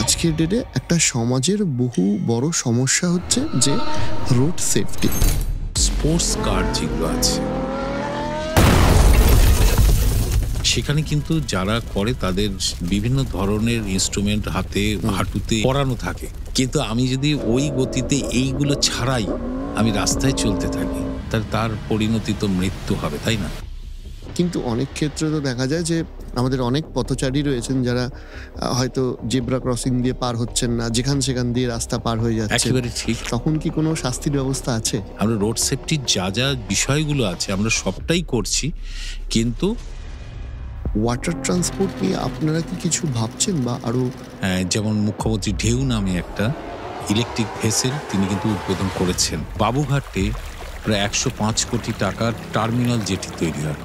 আজকের ডেটে একটা সমাজের বহু বড় সমস্যা হচ্ছে যে রোড সেফটি। স্পোর্টস কার যেগুলো আছে সেখানে কিন্তু যারা করে তাদের বিভিন্ন ধরনের ইনস্ট্রুমেন্ট হাতে হাঁটুতে পরানো থাকে, কিন্তু আমি যদি ওই গতিতে এইগুলো ছাড়াই আমি রাস্তায় চলতে থাকি তাহলে তার পরিণতি তো মৃত্যু হবে, তাই না? কিন্তু অনেক ক্ষেত্রে তো দেখা যায় যে আমাদের অনেক পথচারী রয়েছেন যারা হয়তো জেব্রা ক্রসিং দিয়ে পার হচ্ছেন না, যেখান সেখান দিয়ে রাস্তা পার হয়ে যাচ্ছে। একেবারে ঠিক। তখন কি কোনো শাস্তির ব্যবস্থা আছে? আমরা রোড সেফটির যা যা বিষয়গুলো আছে আমরা সবটাই করছি, কিন্তু ওয়াটার ট্রান্সপোর্ট নিয়ে আপনারা কি কিছু ভাবছেন বা আরো? যেমন মুখ্যমন্ত্রী ঢেউ নামে একটা ইলেকট্রিক ভেসেল তিনি কিন্তু উদ্বোধন করেছেন। বাবুঘাটে প্রায় 105 কোটি টাকার টার্মিনাল যেটি তৈরি হয়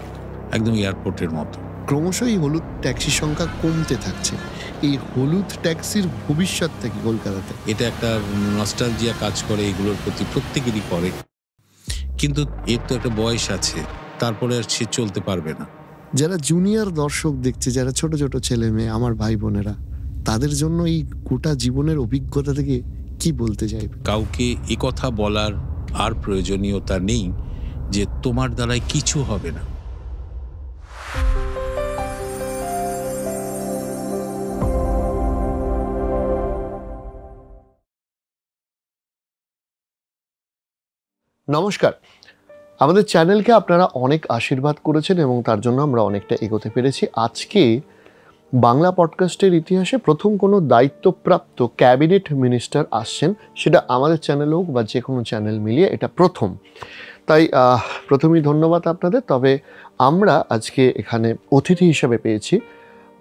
একদম এয়ারপোর্টের মতো। ক্রমশই হলুদ ট্যাক্সির সংখ্যা কমতে থাকছে। এই হলুদ ট্যাক্সির ভবিষ্যৎটা কি কলকাতাতে? এটা একটা নস্টালজিয়া কাজ করে এগুলোর প্রতি, প্রত্যেকেরই করে, কিন্তু এর তো একটা বয়স আছে, তারপরে আর সে চলতে পারবে না। যারা জুনিয়র দর্শক দেখছে, যারা ছোট ছোট ছেলে মেয়ে, আমার ভাই বোনেরা, তাদের জন্য এই গোটা জীবনের অভিজ্ঞতা থেকে কি বলতে চাইবে? কাউকে এ কথা বলার আর প্রয়োজনীয়তা নেই যে তোমার দ্বারাই কিছু হবে না। নমস্কার। আমাদের চ্যানেলকে আপনারা অনেক আশীর্বাদ করেছেন এবং তার জন্য আমরা অনেকটা এগোতে পেরেছি। আজকে বাংলা পডকাস্টের ইতিহাসে প্রথম কোনো দায়িত্বপ্রাপ্ত ক্যাবিনেট মিনিস্টার আসছেন, সেটা আমাদের চ্যানেল হোক বা যে কোনো চ্যানেল মিলিয়ে এটা প্রথম। তাই প্রথমেই ধন্যবাদ আপনাদের। তবে আমরা আজকে এখানে অতিথি হিসেবে পেয়েছি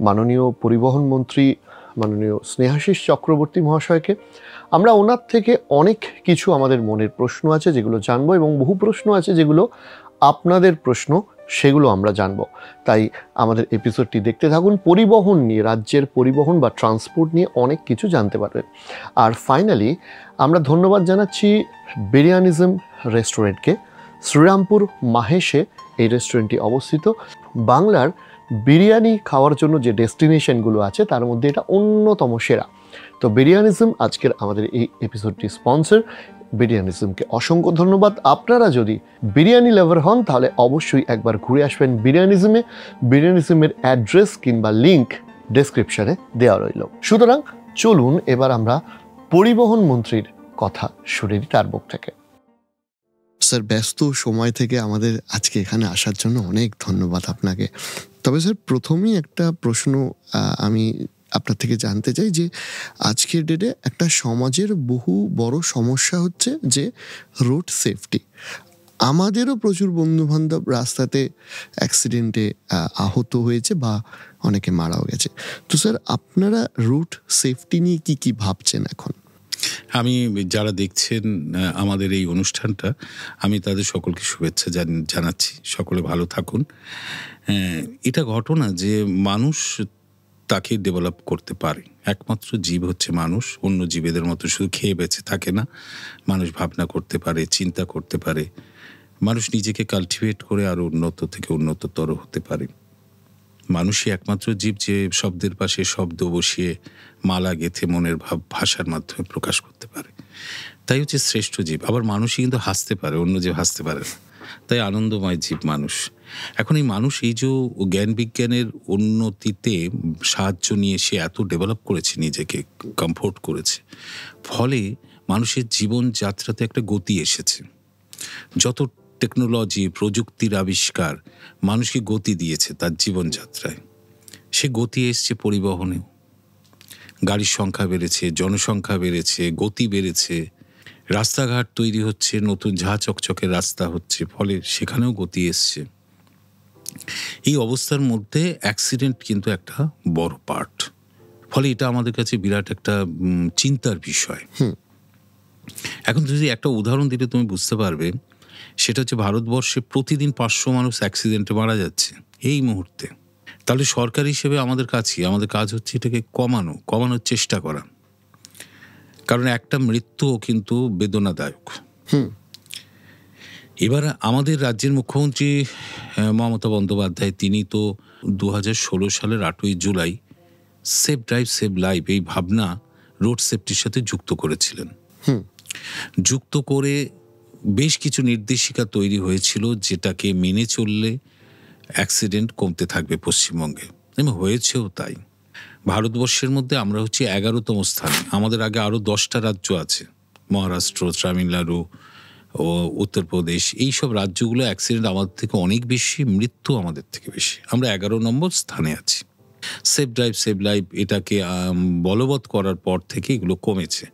মাননীয় পরিবহন মন্ত্রী মাননীয় স্নেহাশিস চক্রবর্তী মহাশয়কে। আমরা ওনার থেকে অনেক কিছু আমাদের মনের প্রশ্ন আছে যেগুলো জানবো, এবং বহু প্রশ্ন আছে যেগুলো আপনাদের প্রশ্ন, সেগুলো আমরা জানবো। তাই আমাদের এপিসোডটি দেখতে থাকুন। পরিবহন নিয়ে, রাজ্যের পরিবহন বা ট্রান্সপোর্ট নিয়ে অনেক কিছু জানতে পারবেন। আর ফাইনালি আমরা ধন্যবাদ জানাচ্ছি বিরিয়ানিজম রেস্টুরেন্টকে। শ্রীরামপুর মাহেশে এই রেস্টুরেন্টটি অবস্থিত। বাংলার বিরিয়ানি খাওয়ার জন্য যে ডেস্টিনেশনগুলো আছে তার মধ্যে এটা অন্যতম সেরা। তো বিরিয়ানিজম আজকের আমাদের এই এপিসোডটি স্পন্সর। বিরিয়ানিজমকে অসংখ্য ধন্যবাদ। আপনারা যদি বিরিয়ানি লাভার হন তাহলে অবশ্যই একবার ঘুরে আসবেন বিরিয়ানিজমে। বিরিয়ানিজমের অ্যাড্রেস কিংবা লিঙ্ক ডেসক্রিপশনে দেওয়া রইল। সুতরাং চলুন এবার আমরা পরিবহন মন্ত্রীর কথা শুনে নিই তার মুখ থেকে। স্যার, ব্যস্ত সময় থেকে আমাদের আজকে এখানে আসার জন্য অনেক ধন্যবাদ আপনাকে। তবে স্যার, প্রথমেই একটা প্রশ্ন আমি আপনার থেকে জানতে চাই যে আজকের ডেটে একটা সমাজের বহু বড় সমস্যা হচ্ছে যে রোড সেফটি। আমাদেরও প্রচুর বন্ধুবান্ধব রাস্তাতে অ্যাক্সিডেন্টে আহত হয়েছে বা অনেকে মারাও গেছে। তো স্যার, আপনারা রোড সেফটি নিয়ে কি কি ভাবছেন এখন? আমি যারা দেখছেন আমাদের এই অনুষ্ঠানটা, আমি তাদের সকলকে শুভেচ্ছা জানাচ্ছি। সকলে ভালো থাকুন। এটা ঘটনা যে মানুষ তাকে ডেভেলপ করতে পারে, একমাত্র জীব হচ্ছে মানুষ। অন্য জীবেদের মতো শুধু খেয়ে বেঁচে থাকে না, মানুষ ভাবনা করতে পারে, চিন্তা করতে পারে, মানুষ নিজেকে কাল্টিভেট করে আরো উন্নত থেকে উন্নততর হতে পারে। মানুষই একমাত্র জীব যে শব্দের পাশে শব্দ বসিয়ে মালা গেঁথে মনের ভাব ভাষার মাধ্যমে প্রকাশ করতে পারে, তাই হচ্ছে শ্রেষ্ঠ জীব। আবার মানুষই কিন্তু হাসতে পারে, অন্য জীব হাসতে পারে না, তাই আনন্দময় জীব মানুষ। এখন এই মানুষ এই যে জ্ঞান বিজ্ঞানের উন্নতিতে সাহায্য নিয়ে সে এত ডেভেলপ করেছে, নিজেকে কমফোর্ট করেছে, ফলে মানুষের জীবনযাত্রাতে একটা গতি এসেছে। যত টেকনোলজি প্রযুক্তির আবিষ্কার মানুষকে গতি দিয়েছে তার জীবনযাত্রায়, সে গতি এসছে পরিবহনেও। গাড়ির সংখ্যা বেড়েছে, জনসংখ্যা বেড়েছে, গতি বেড়েছে, রাস্তাঘাট তৈরি হচ্ছে, নতুন ঝাঁ চকচকের রাস্তা হচ্ছে, ফলে সেখানেও গতি এসছে। এই অবস্থার মধ্যে অ্যাক্সিডেন্ট কিন্তু একটা বড় পার্ট, ফলে এটা আমাদের কাছে বিরাট একটা চিন্তার বিষয়। এখন যদি একটা উদাহরণ দিলে তুমি বুঝতে পারবে, সেটা হচ্ছে ভারতবর্ষে প্রতিদিন 500 মানুষ অ্যাক্সিডেন্টে মারা যাচ্ছে এই মুহূর্তে। তাহলে সরকার হিসেবে আমাদের কাজ হচ্ছে এটাকে কমানোর চেষ্টা করা, কারণ একটা মৃত্যুও কিন্তু বেদনাদায়ক। এবার আমাদের রাজ্যের মুখ্যমন্ত্রী মমতা বন্দ্যোপাধ্যায়, তিনি তো 2016 সালের 8ই July safe drive save life এই ভাবনা রোড সেফটির সাথে যুক্ত করেছিলেন। যুক্ত করে বেশ কিছু নির্দেশিকা তৈরি হয়েছিল যেটাকে মেনে চললে অ্যাক্সিডেন্ট কমতে থাকবে পশ্চিমবঙ্গে, এবং হয়েছেও তাই। ভারতবর্ষের মধ্যে আমরা হচ্ছে 11তম স্থানে। আমাদের আগে আরও 10টা রাজ্য আছে, মহারাষ্ট্র, তামিলনাড়ু ও উত্তরপ্রদেশ। এইসব রাজ্যগুলো অ্যাক্সিডেন্ট আমাদের থেকে অনেক বেশি, মৃত্যু আমাদের থেকে বেশি। আমরা 11 নম্বর স্থানে আছি। সেফ ড্রাইভ সেভ লাইফ এটাকে বলবৎ করার পর থেকে এগুলো কমেছে।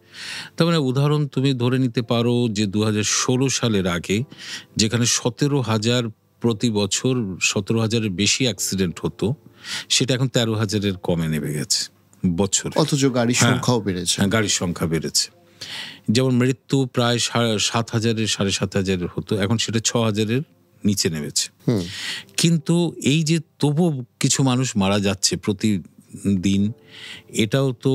তার মানে উদাহরণ তুমি ধরে নিতে পারো যে 2016 সালের আগে যেখানে 17,000 প্রতি বছর 17,000-এর বেশি অ্যাক্সিডেন্ট হতো, সেটা এখন 13,000-এর কমে নেমে গেছে বছর। অথচ গাড়ির সংখ্যাও বেড়েছে। গাড়ির সংখ্যা বেড়েছে। যেমন মৃত্যু প্রায় 7,000-এর 7,500-এর হতো, এখন সেটা 6,000-এর নিচে নেমেছে। কিন্তু এই যে তবু কিছু মানুষ মারা যাচ্ছে প্রতিদিন, এটাও তো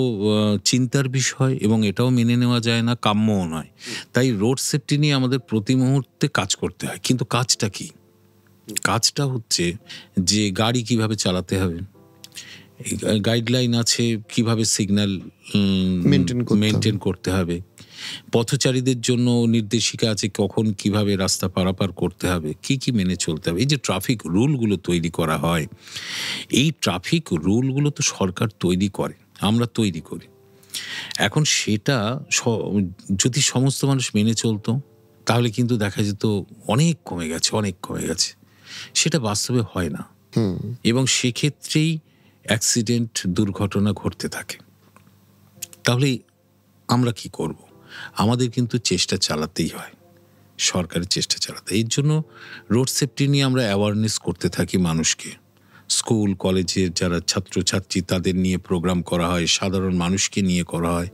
চিন্তার বিষয়, এবং এটাও মেনে নেওয়া যায় না, কাম্যও নয়। তাই রোড সেফটি নিয়ে আমাদের প্রতি মুহূর্তে কাজ করতে হয়। কিন্তু কাজটা কি? কাজটা হচ্ছে যে গাড়ি কিভাবে চালাতে হবে, গাইডলাইন আছে কিভাবে সিগন্যাল মেনটেন করতে হবে, পথচারীদের জন্য নির্দেশিকা আছে কখন কিভাবে রাস্তা পারাপার করতে হবে, কি কি মেনে চলতে হবে। এই যে ট্রাফিক রুলগুলো তৈরি করা হয়, এই ট্রাফিক রুলগুলো তো সরকার তৈরি করে, আমরা তৈরি করি। এখন সেটা যদি সমস্ত মানুষ মেনে চলতো তাহলে কিন্তু দেখা যেত অনেক কমে গেছে। সেটা বাস্তবে হয় না, এবং সেক্ষেত্রেই অ্যাক্সিডেন্ট, দুর্ঘটনা ঘটতে থাকে। তাহলে আমরা কি করব? আমাদের কিন্তু চেষ্টা চালাতেই হয়, সরকারের চেষ্টা চালাতে। এর জন্য রোড সেফটি নিয়ে আমরা অ্যাওয়ারনেস করতে থাকি মানুষকে। স্কুল কলেজের যারা ছাত্রছাত্রী তাদের নিয়ে প্রোগ্রাম করা হয়, সাধারণ মানুষকে নিয়ে করা হয়,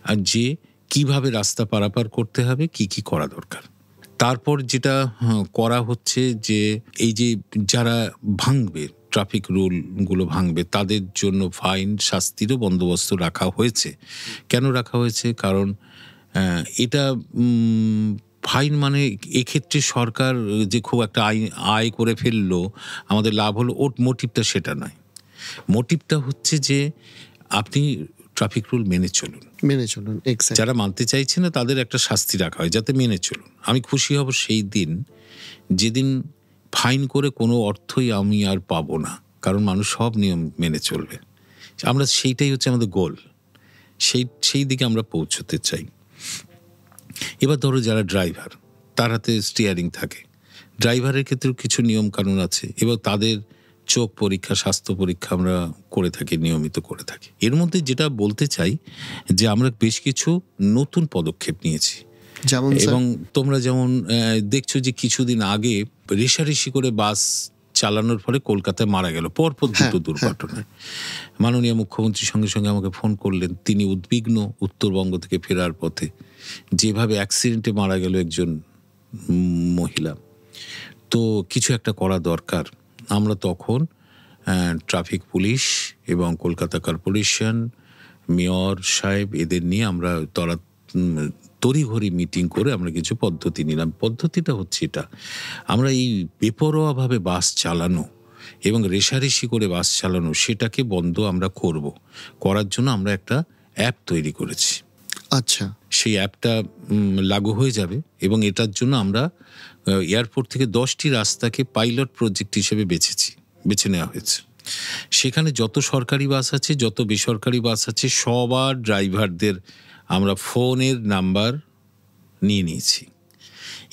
আর যে কিভাবে রাস্তা পারাপার করতে হবে, কি কি করা দরকার। তারপর যেটা করা হচ্ছে যে এই যে যারা ভাঙবে, ট্রাফিক রুলগুলো ভাঙবে, তাদের জন্য ফাইন, শাস্তিরও বন্দোবস্ত রাখা হয়েছে। কেন রাখা হয়েছে? কারণ এটা ফাইন মানে এক্ষেত্রে সরকার যে খুব একটা আয় করে ফেললো, আমাদের লাভ হলো, ওর মোটিভটা সেটা নয়। মোটিভটা হচ্ছে যে আপনি ট্রাফিক রুল মেনে চলুন। যারা মানতে চাইছে না তাদের একটা শাস্তি রাখা হয় যাতে মেনে চলুন। আমি খুশি হব সেই দিন যেদিন ফাইন করে কোনো অর্থই আমি আর পাবো না, কারণ মানুষ সব নিয়ম মেনে চলবে। আমরা সেইটাই হচ্ছে আমাদের গোল, সেই দিকে আমরা পৌঁছতে চাই। এবার ধরো যারা ড্রাইভার, তার হাতে স্টিয়ারিং থাকে, ড্রাইভারের ক্ষেত্রেও কিছু নিয়ম কানুন আছে, এবং তাদের চোখ পরীক্ষা, স্বাস্থ্য পরীক্ষা আমরা করে থাকি, নিয়মিত করে থাকি। এর মধ্যে যেটা বলতে চাই যে আমরা বেশ কিছু নতুন পদক্ষেপ নিয়েছি, এবং তোমরা যেমন দেখছো যে কিছুদিন আগে রেষারেষি করে বাস চালানোর ফলে কলকাতায় মারা গেল পরপর দুটো দুর্ঘটনায়। মাননীয় মুখ্যমন্ত্রীর সঙ্গে সঙ্গে আমাকে ফোন করলেন, তিনি উদ্বিগ্ন উত্তরবঙ্গ থেকে ফেরার পথে যেভাবে অ্যাক্সিডেন্টে মারা গেল একজন মহিলা। তো কিছু একটা করা দরকার। আমরা তখন ট্রাফিক পুলিশ এবং কলকাতা কর্পোরেশন, মেয়র সাহেব, এদের নিয়ে আমরা তড়িঘড়ি মিটিং করে আমরা কিছু পদ্ধতি নিলাম। পদ্ধতিটা হচ্ছে এটা, আমরা এই বেপরোয়াভাবে বাস চালানো এবং রেষারেষি করে বাস চালানো, সেটাকে বন্ধ আমরা করব। করার জন্য আমরা একটা অ্যাপ তৈরি করেছি। আচ্ছা, সেই অ্যাপটা লাগু হয়ে যাবে, এবং এটার জন্য আমরা এয়ারপোর্ট থেকে 10টি রাস্তাকে পাইলট প্রজেক্ট হিসেবে বেছে নেওয়া হয়েছে। সেখানে যত সরকারি বাস আছে, যত বেসরকারি বাস আছে, সবার ড্রাইভারদের আমরা ফোনের নাম্বার নিয়ে নিয়েছি।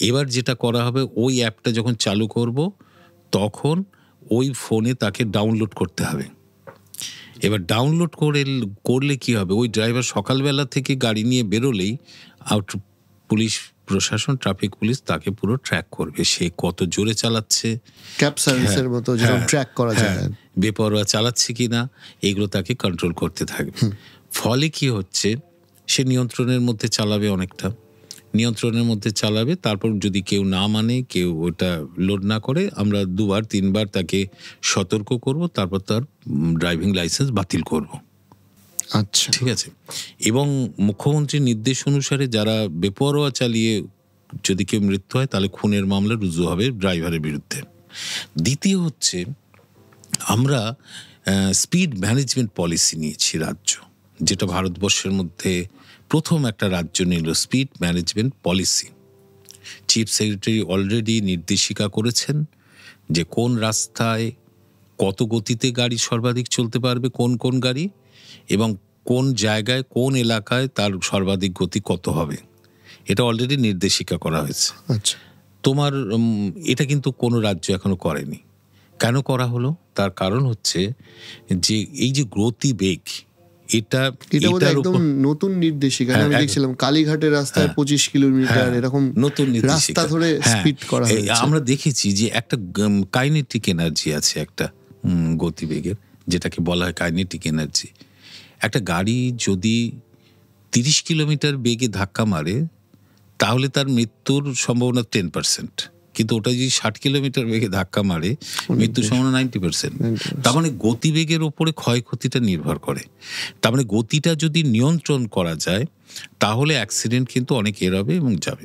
এবার যেটা করা হবে, ওই অ্যাপটা যখন চালু করব তখন ওই ফোনে তাকে ডাউনলোড করতে হবে। এবার ডাউনলোড করলে কি হবে, ওই ড্রাইভার সকালবেলা থেকে গাড়ি নিয়ে বেরোলেই পুলিশ প্রশাসন, ট্রাফিক পুলিশ তাকে পুরো ট্র্যাক করবে, সে কত জোরে চালাচ্ছে, ক্যাব সার্ভিসের মতো যেরকম ট্র্যাক করা যায়, বেপরোয়া চালাচ্ছে কিনা, এগুলো তাকে কন্ট্রোল করতে থাকবে। ফলে কি হচ্ছে, সে নিয়ন্ত্রণের মধ্যে চালাবে, অনেকটা নিয়ন্ত্রণের মধ্যে চালাবে। তারপর যদি কেউ না মানে, কেউ ওটা লোড না করে, আমরা 2-3 বার তাকে সতর্ক করব, তারপর তার ড্রাইভিং লাইসেন্স বাতিল করব। আচ্ছা, ঠিক আছে। এবং মুখ্যমন্ত্রীর নির্দেশ অনুসারে যারা বেপরোয়া চালিয়ে যদি কেউ মৃত্যু হয়, তাহলে খুনের মামলা রুজু হবে ড্রাইভারের বিরুদ্ধে। দ্বিতীয় হচ্ছে, আমরা স্পিড ম্যানেজমেন্ট পলিসি নিয়েছি রাজ্য, যেটা ভারতবর্ষের মধ্যে প্রথম একটা রাজ্য নিল speed management policy. Chief secretary already নির্দেশিকা করেছেন যে কোন রাস্তায় কত গতিতে গাড়ি সর্বাধিক চলতে পারবে, কোন কোন গাড়ি, এবং কোন জায়গায় কোন এলাকায় তার সর্বাধিক গতি কত হবে, এটা অলরেডি নির্দেশিকা করা হয়েছে। আচ্ছা, তোমার এটা কিন্তু কোনো রাজ্য এখনো করেনি। কেন করা হলো? তার কারণ হচ্ছে যে এই যে গতিবেগ, এটা বোধহয় একদম নতুন নির্দেশিকা। আমি দেখছিলাম কালীঘাটের রাস্তায় 25 কিলোমিটার এরকম নতুন রাস্তা ধরে স্পিড করা হয়েছে। আমরা দেখেছি যে একটা কাইনেটিক এনার্জি আছে, একটা গতিবেগের, যেটাকে বলা হয় কাইনেটিক এনার্জি। একটা গাড়ি যদি 30 কিলোমিটার বেগে ধাক্কা মারে তাহলে তার মৃত্যুর সম্ভাবনা 10%, কিন্তু ওটা যদি 60 কিলোমিটার বেগে ধাক্কা মারে মৃত্যুর সম্ভাবনা 90%। তার মানে গতিবেগের ওপরে ক্ষয়ক্ষতিটা নির্ভর করে। তার মানে গতিটা যদি নিয়ন্ত্রণ করা যায় তাহলে অ্যাক্সিডেন্ট কিন্তু অনেক এড়াবে এবং যাবে।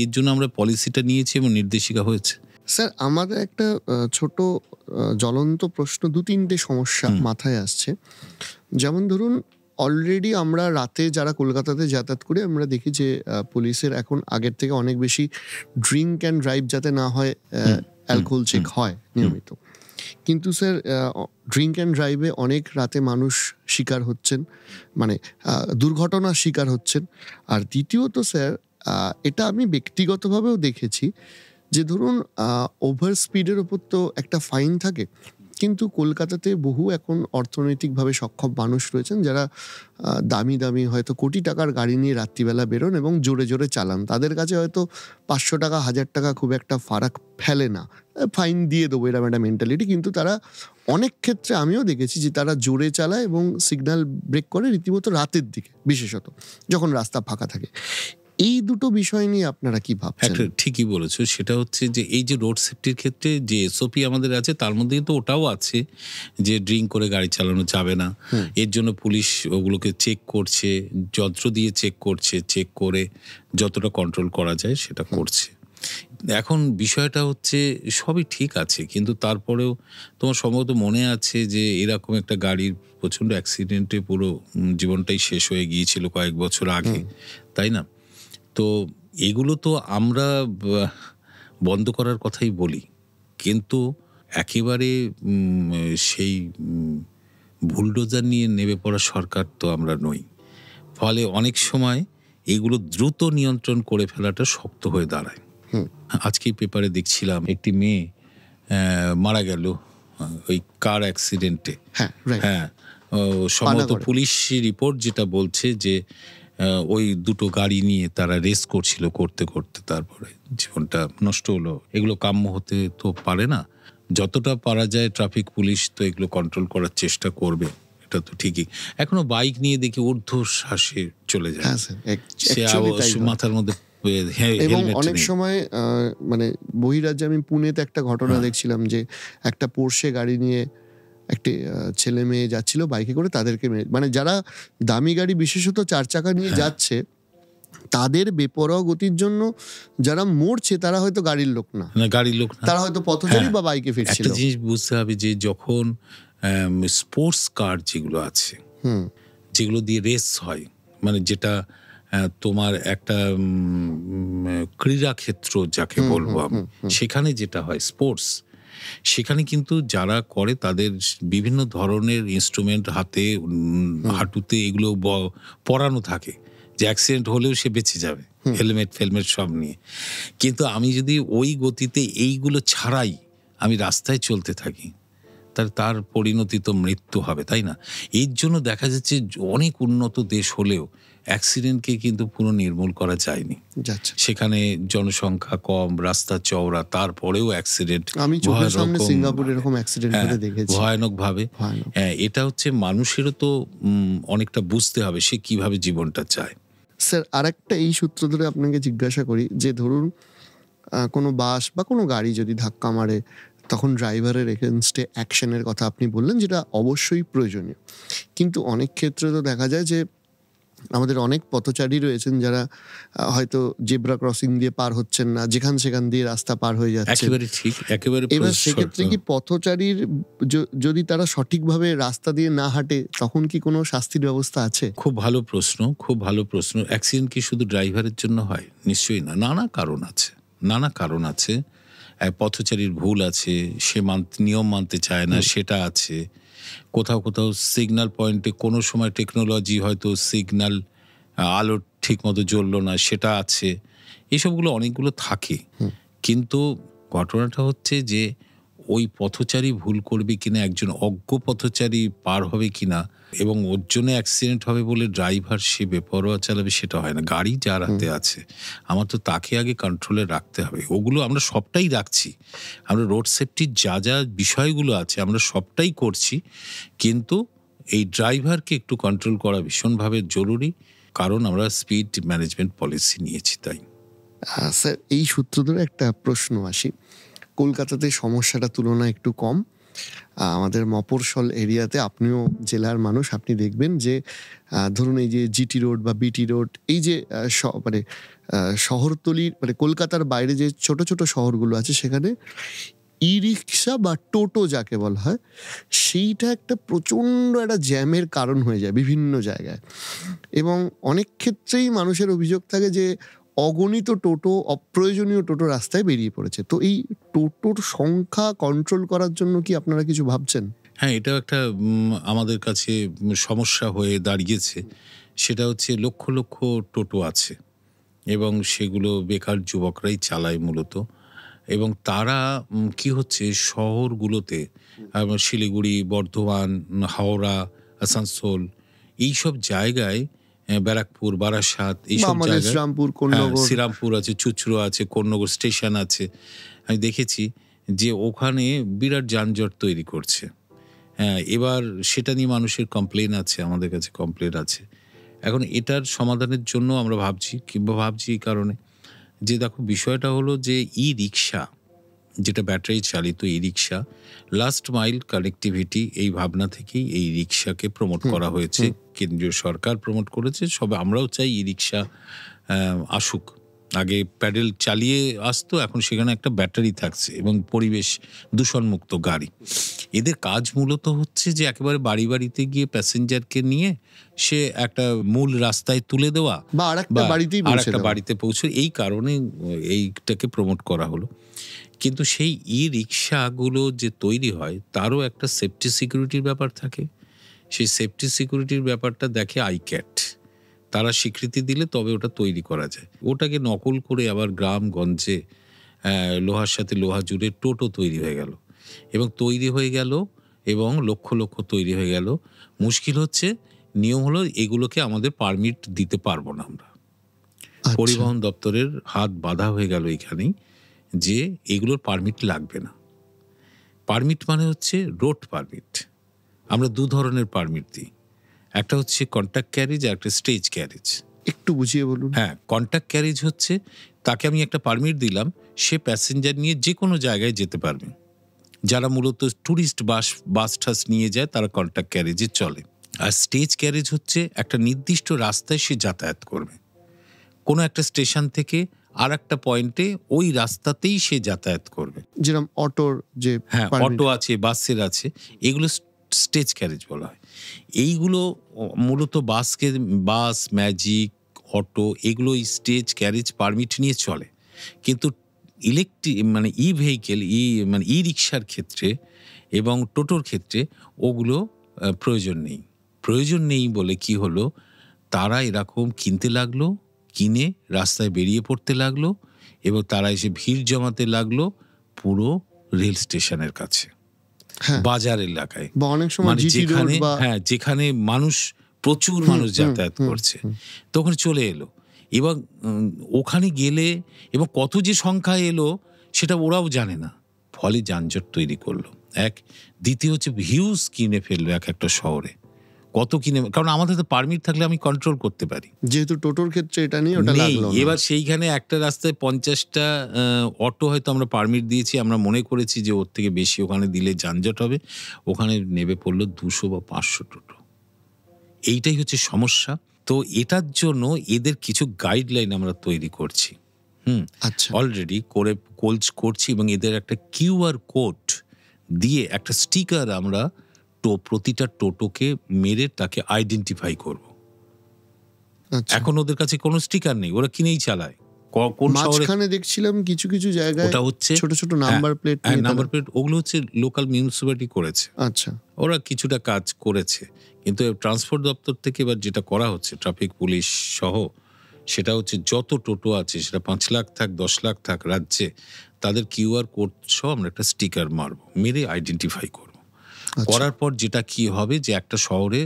এর জন্য আমরা পলিসিটা নিয়েছি এবং নির্দেশিকা হয়েছে। স্যার, আমাদের একটা ছোট জ্বলন্ত প্রশ্ন, 2-3টে সমস্যা মাথায় আসছে। যেমন ধরুন, অলরেডি আমরা রাতে যারা কলকাতাতে যাতায়াত করি আমরা দেখি যে পুলিশের এখন আগের থেকে অনেক বেশি ড্রিঙ্ক অ্যান্ড ড্রাইভ যাতে না হয়, অ্যালকোহল চেক হয় নিয়মিত। কিন্তু স্যার, ড্রিঙ্ক অ্যান্ড ড্রাইভে অনেক রাতে মানুষ শিকার হচ্ছেন, মানে দুর্ঘটনার শিকার হচ্ছেন। আর দ্বিতীয়ত স্যার, এটা আমি ব্যক্তিগতভাবেও দেখেছি যে ধরুন ওভার স্পিডের ওপর তো একটা ফাইন থাকে, কিন্তু কলকাতাতে বহু এখন অর্থনৈতিকভাবে সক্ষম মানুষ রয়েছেন যারা দামি দামি হয়তো কোটি টাকার গাড়ি নিয়ে রাত্রিবেলা বেরোন এবং জোরে জোরে চালান। তাদের কাছে হয়তো 500 টাকা 1000 টাকা খুব একটা ফারাক ফেলে না, ফাইন দিয়ে দেবো এরকম একটা মেন্টালিটি। কিন্তু তারা অনেক ক্ষেত্রে আমিও দেখেছি যে তারা জোরে চালায় এবং সিগন্যাল ব্রেক করে রীতিমতো রাতের দিকে, বিশেষত যখন রাস্তা ফাঁকা থাকে। এই দুটো বিষয় নিয়ে আপনারা কি ভাবছেন? ঠিকই বলেছো। সেটা হচ্ছে যে এই যে রোড সেফটির ক্ষেত্রে যে এসওপি আমাদের আছে তার মধ্যে কিন্তু ওটাও আছে যে ড্রিঙ্ক করে গাড়ি চালানো যাবে না। এর জন্য পুলিশ ওগুলোকে চেক করছে, যন্ত্র দিয়ে চেক করছে, চেক করে যতটা কন্ট্রোল করা যায় সেটা করছে। এখন বিষয়টা হচ্ছে সবই ঠিক আছে, কিন্তু তারপরেও তোমার সম্ভবত মনে আছে যে এরকম একটা গাড়ির প্রচণ্ড অ্যাক্সিডেন্টে পুরো জীবনটাই শেষ হয়ে গিয়েছিল কয়েক বছর আগে, তাই না? তো এগুলো তো আমরা বন্ধ করার কথাই বলি, কিন্তু একেবারে সেই বুলডোজার নিয়ে নেমে পড়া সরকার তো আমরা নই। ফলে অনেক সময় এগুলো দ্রুত নিয়ন্ত্রণ করে ফেলাটা শক্ত হয়ে দাঁড়ায়। আজকেই পেপারে দেখছিলাম একটি মেয়ে মারা গেল ওই কার অ্যাক্সিডেন্টে। হ্যাঁ, সম্ভবত পুলিশ রিপোর্ট যেটা বলছে যে ওই দুটো গাড়ি নিয়ে তারা রেস করছিল, করতে করতে তারপরে জীবনটা নষ্ট হলো। এগুলো কাম্য হতে তো পারে না। যতটা পারা যায় ট্রাফিক পুলিশ তো এগুলো কন্ট্রোল করার চেষ্টা করবে, এটা তো ঠিকই। এখনো বাইক নিয়ে দেখি ঊর্ধ্বশ্বাসে চলে যায়, সে মাথার মধ্যে। এবং অনেক সময় মানে বহিরাজ্যে, আমি পুনেতে একটা ঘটনা দেখছিলাম যে একটা পোর্শে গাড়ি নিয়ে একটি ছেলে মেয়ে যাচ্ছিল বাইকে করে, তাদেরকে মানে যারা দামি গাড়ি বিশেষত 4 চাকা নিয়ে যাচ্ছে তাদের বেপরোয়া গতির জন্য যারা মরছে তারা হয়তো গাড়ির লোক না, তারা হয়তো পথচারী বা বাইকে ফিরছিল। একটা জিনিস বুঝতে হবে যে যখন স্পোর্টস কার যেগুলো আছে, যেগুলো দিয়ে রেস হয়, মানে যেটা তোমার একটা ক্রীড়াক্ষেত্র যাকে বলবো, সেখানে যেটা হয় স্পোর্টস, সেখানে কিন্তু যারা করে তাদের বিভিন্ন ধরনের ইনস্ট্রুমেন্ট হাতে, হাঁটুতে এগুলো পরানো থাকে যে অ্যাক্সিডেন্ট হলেও সে বেঁচে যাবে, হেলমেট ফেলমেট সব নিয়ে। কিন্তু আমি যদি ওই গতিতে এইগুলো ছাড়াই আমি রাস্তায় চলতে থাকি, তাহলে তার পরিণতি তো মৃত্যু হবে, তাই না? এর জন্য দেখা যাচ্ছে অনেক উন্নত দেশ হলেও অ্যাক্সিডেন্টকে কিন্তু পুরো নির্মূল করা যায়নি। সেখানে জনসংখ্যা কম, রাস্তা চওড়া, তারপরেও অ্যাক্সিডেন্ট ভয়ানক ভাবে। এটা হচ্ছে মানুষেরও তো অনেকটা বুঝতে হবে সে কিভাবে জীবনটা চায়। স্যার, আরেকটা এই সূত্র ধরে আপনাকে জিজ্ঞাসা করি যে ধরুন কোনো বাস বা কোনো গাড়ি যদি ধাক্কা মারে তখন ড্রাইভারের এগেনস্টে অ্যাকশনের কথা আপনি বললেন, যেটা অবশ্যই প্রয়োজনীয়। কিন্তু অনেক ক্ষেত্রে তো দেখা যায় যে আমাদের অনেক পথচারী রয়েছেন যারা হয়তো জেব্রা ক্রসিং দিয়ে পার হচ্ছেন না, যেখান সেখান দিয়ে রাস্তা পার হয়ে যাচ্ছে। একেবারে ঠিক, একেবারে। এবার সেক্ষেত্রে কি পথচারীর যদি তারা সঠিকভাবে রাস্তা দিয়ে না হাঁটে তখন কি কোনো শাস্তির ব্যবস্থা আছে? খুব ভালো প্রশ্ন, খুব ভালো প্রশ্ন। অ্যাক্সিডেন্ট কি শুধু ড্রাইভারের জন্য হয়? নিশ্চয়ই না, নানা কারণ আছে, নানা কারণ আছে। পথচারীর ভুল আছে, সে নিয়ম মানতে চায় না, সেটা আছে। কোথাও কোথাও সিগন্যাল পয়েন্টে কোনো সময় টেকনোলজি হয়তো সিগন্যাল আলো ঠিক মতো জ্বললো না, সেটা আছে। এসবগুলো অনেকগুলো থাকে, কিন্তু ঘটনাটা হচ্ছে যে ওই পথচারী ভুল করবে কিনা, একজন অজ্ঞ পথচারী পার হবে কিনা, এবং ওর জন্য অ্যাক্সিডেন্ট হবে বলে ড্রাইভার সে বেপরোয়া চালাবে, সেটা হয় না। গাড়ি যার হাতে আছে আমার তো তাকে আগে কন্ট্রোলে রাখতে হবে। ওগুলো আমরা সবটাই রাখছি, আমরা রোড সেফটির যা যা বিষয়গুলো আছে আমরা সবটাই করছি, কিন্তু এই ড্রাইভারকে একটু কন্ট্রোল করা ভীষণভাবে জরুরি, কারণ আমরা স্পিড ম্যানেজমেন্ট পলিসি নিয়েছি তাই। স্যার, এই সূত্র ধরে একটা প্রশ্ন আসি। কলকাতাতে সমস্যাটা তুলনায় একটু কম। আমাদের মফস্বল এরিয়াতে, আপনিও জেলার মানুষ, আপনি দেখবেন যে ধরুন এই যে জিটি রোড বা বিটি রোড, এই যে মানে শহরতলির মানে কলকাতার বাইরে যে ছোট ছোট শহরগুলো আছে সেখানে ই রিক্সা বা টোটো যাকে বলা হয়, সেইটা একটা প্রচণ্ড একটা জ্যামের কারণ হয়ে যায় বিভিন্ন জায়গায়। এবং অনেক ক্ষেত্রেই মানুষের অভিযোগ থাকে যে অগণিত টোটো, অপ্রয়োজনীয় টোটো রাস্তায় বেরিয়ে পড়েছে। তো এই টোটোর সংখ্যা কন্ট্রোল করার জন্য কি আপনারা কিছু ভাবছেন? হ্যাঁ, এটাও একটা আমাদের কাছে সমস্যা হয়ে দাঁড়িয়েছে। সেটা হচ্ছে লক্ষ লক্ষ টোটো আছে এবং সেগুলো বেকার যুবকরাই চালায় মূলত। এবং তারা কি হচ্ছে শহরগুলোতে, শিলিগুড়ি, বর্ধমান, হাওড়া, আসানসোল, এইসব জায়গায়, ব্যারাকপুর, বারাসাত, এইসব জায়গায়, শ্রীরামপুর, হ্যাঁ, কোন্নগর, শ্রীরামপুর আছে, চুচড়ো আছে, কোন্নগর স্টেশন আছে। আমি দেখেছি যে ওখানে বিরাট যানজট তৈরি করছে। হ্যাঁ, এবার সেটা নিয়ে মানুষের কমপ্লেন আছে, আমাদের কাছে কমপ্লেন আছে। এখন এটার সমাধানের জন্য আমরা ভাবছি এই কারণে যে দেখো, বিষয়টা হলো যে ই রিক্সা, যেটা ব্যাটারি চালিত ই রিক্সা, লাস্ট মাইল কানেক্টিভিটি, এই ভাবনা থেকেই এই রিক্সাকে প্রমোট করা হয়েছে। কেন্দ্রীয় সরকার প্রমোট করেছে, সবে আমরাও চাই ই রিক্সা আসুক। আগে প্যাডেল চালিয়ে আসতো, এখন সেখানে একটা ব্যাটারি থাকছে এবং পরিবেশ দূষণমুক্ত গাড়ি। এদের কাজ মূলত হচ্ছে যে একেবারে বাড়ি বাড়িতে গিয়ে প্যাসেঞ্জারকে নিয়ে সে একটা মূল রাস্তায় তুলে দেওয়া বা আরেকটা বাড়িতে পৌঁছে, এই কারণে এইটাকে প্রমোট করা হলো। কিন্তু সেই ই রিক্সাগুলো যে তৈরি হয় তারও একটা সেফটি সিকিউরিটির ব্যাপার থাকে। সেই সেফটি সিকিউরিটির ব্যাপারটা দেখে আইক্যাট, তারা স্বীকৃতি দিলে তবে ওটা তৈরি করা যায়। ওটাকে নকল করে আবার গ্রামগঞ্জে লোহার সাথে লোহা জুড়ে টোটো তৈরি হয়ে গেল এবং লক্ষ লক্ষ তৈরি হয়ে গেল। মুশকিল হচ্ছে, নিয়ম হলো এগুলোকে আমাদের পারমিট দিতে পারবো না আমরা। পরিবহন দপ্তরের হাত বাঁধা হয়ে গেল এখানেই, যে এগুলোর পারমিট লাগবে না। পারমিট মানে হচ্ছে রোড পারমিট। আমরা দু ধরনের পারমিট দিই, একটা হচ্ছে কন্ট্রাক্ট ক্যারেজ আর একটা স্টেজ ক্যারেজ। একটু বুঝিয়ে বলুন। হ্যাঁ, কন্ট্রাক্ট ক্যারেজ হচ্ছে তাকে আমি একটা পারমিট দিলাম, সে প্যাসেঞ্জার নিয়ে যে কোনো জায়গায় যেতে পারবে। যারা মূলত ট্যুরিস্ট বাস টাস নিয়ে যায় তারা কন্ট্রাক্ট ক্যারেজে চলে। আর স্টেজ ক্যারেজ হচ্ছে একটা নির্দিষ্ট রাস্তায় সে যাতায়াত করবে, কোনো একটা স্টেশন থেকে আর একটা পয়েন্টে ওই রাস্তাতেই সে যাতায়াত করবে। যেরকম অটোর যে, হ্যাঁ, অটো আছে, বাসের আছে, এগুলো স্টেজ ক্যারেজ বলা হয়। এইগুলো মূলত বাস, ম্যাজিক, অটো, এগুলো স্টেজ ক্যারেজ পারমিট নিয়ে চলে। কিন্তু মানে ই ভেহিকেল, মানে ই রিক্সার ক্ষেত্রে এবং টোটোর ক্ষেত্রে ওগুলো প্রয়োজন নেই বলে কি হলো, তারা এরকম কিনতে লাগলো, কিনে রাস্তায় বেরিয়ে পড়তে লাগলো এবং তারা এসে ভিড় জমাতে লাগলো পুরো রেল স্টেশনের কাছে, বাজার এলাকায়, মানে যেখানে প্রচুর মানুষ যাতায়াত করছে, তখন চলে এলো। এবং ওখানে গেলে এবং কত যে সংখ্যা এলো সেটা ওরাও জানে না, ফলে যানজট তৈরি করলো। দ্বিতীয় হচ্ছে হিউজ কিনে ফেললো একটা শহরে, কত কিনে, কারণ আমাদের তো পারমিট থাকলে আমি কন্ট্রোল করতে পারি, যেহেতু টোটোর ক্ষেত্রে এটা নিয়ে ওটা লাগলো না। এবার সেইখানে একটা রাস্তায় 50টা অটো হয়তো আমরা পারমিট দিয়েছি, আমরা মনে করেছি যে ওর থেকে বেশি ওখানে দিলে যানজট হবে, ওখানে নেবে পড়লো 200 বা 500 টোটো। এইটাই হচ্ছে সমস্যা। তো এটার জন্য এদের কিছু গাইডলাইন আমরা তৈরি করছি। আচ্ছা, অলরেডি করছি এবং এদের একটা কিউআর কোড দিয়ে একটা স্টিকার আমরা প্রতিটা টোটোকে মেরে তাকে আইডেন্টিফাই করব। আচ্ছা। এখন ওদের কাছে কোনো স্টিকার নেই, ওরা কিনেই চালায়। কোন শহরে মাঝখানে দেখছিলাম কিছু কিছু জায়গায় ওটা হচ্ছে ছোট ছোট নাম্বার প্লেট, নাম্বার প্লেট, ওগুলো হচ্ছে লোকাল মিউনিসিপ্যালিটি করেছে। আচ্ছা, ওরা কিছুটা কাজ করেছে, কিন্তু ট্রান্সপোর্ট দপ্তর থেকে এবার যেটা করা হচ্ছে ট্রাফিক পুলিশ সহ, সেটা হচ্ছে যত টোটো আছে, সেটা 5 লাখ থাক 10 লাখ থাক রাজ্যে, তাদের কিউআর কোড সহ আমরা একটা স্টিকার মারবো, মেরে আইডেন্টিফাই করবো। করার পর যেটা কি হবে, যে একটা শহরে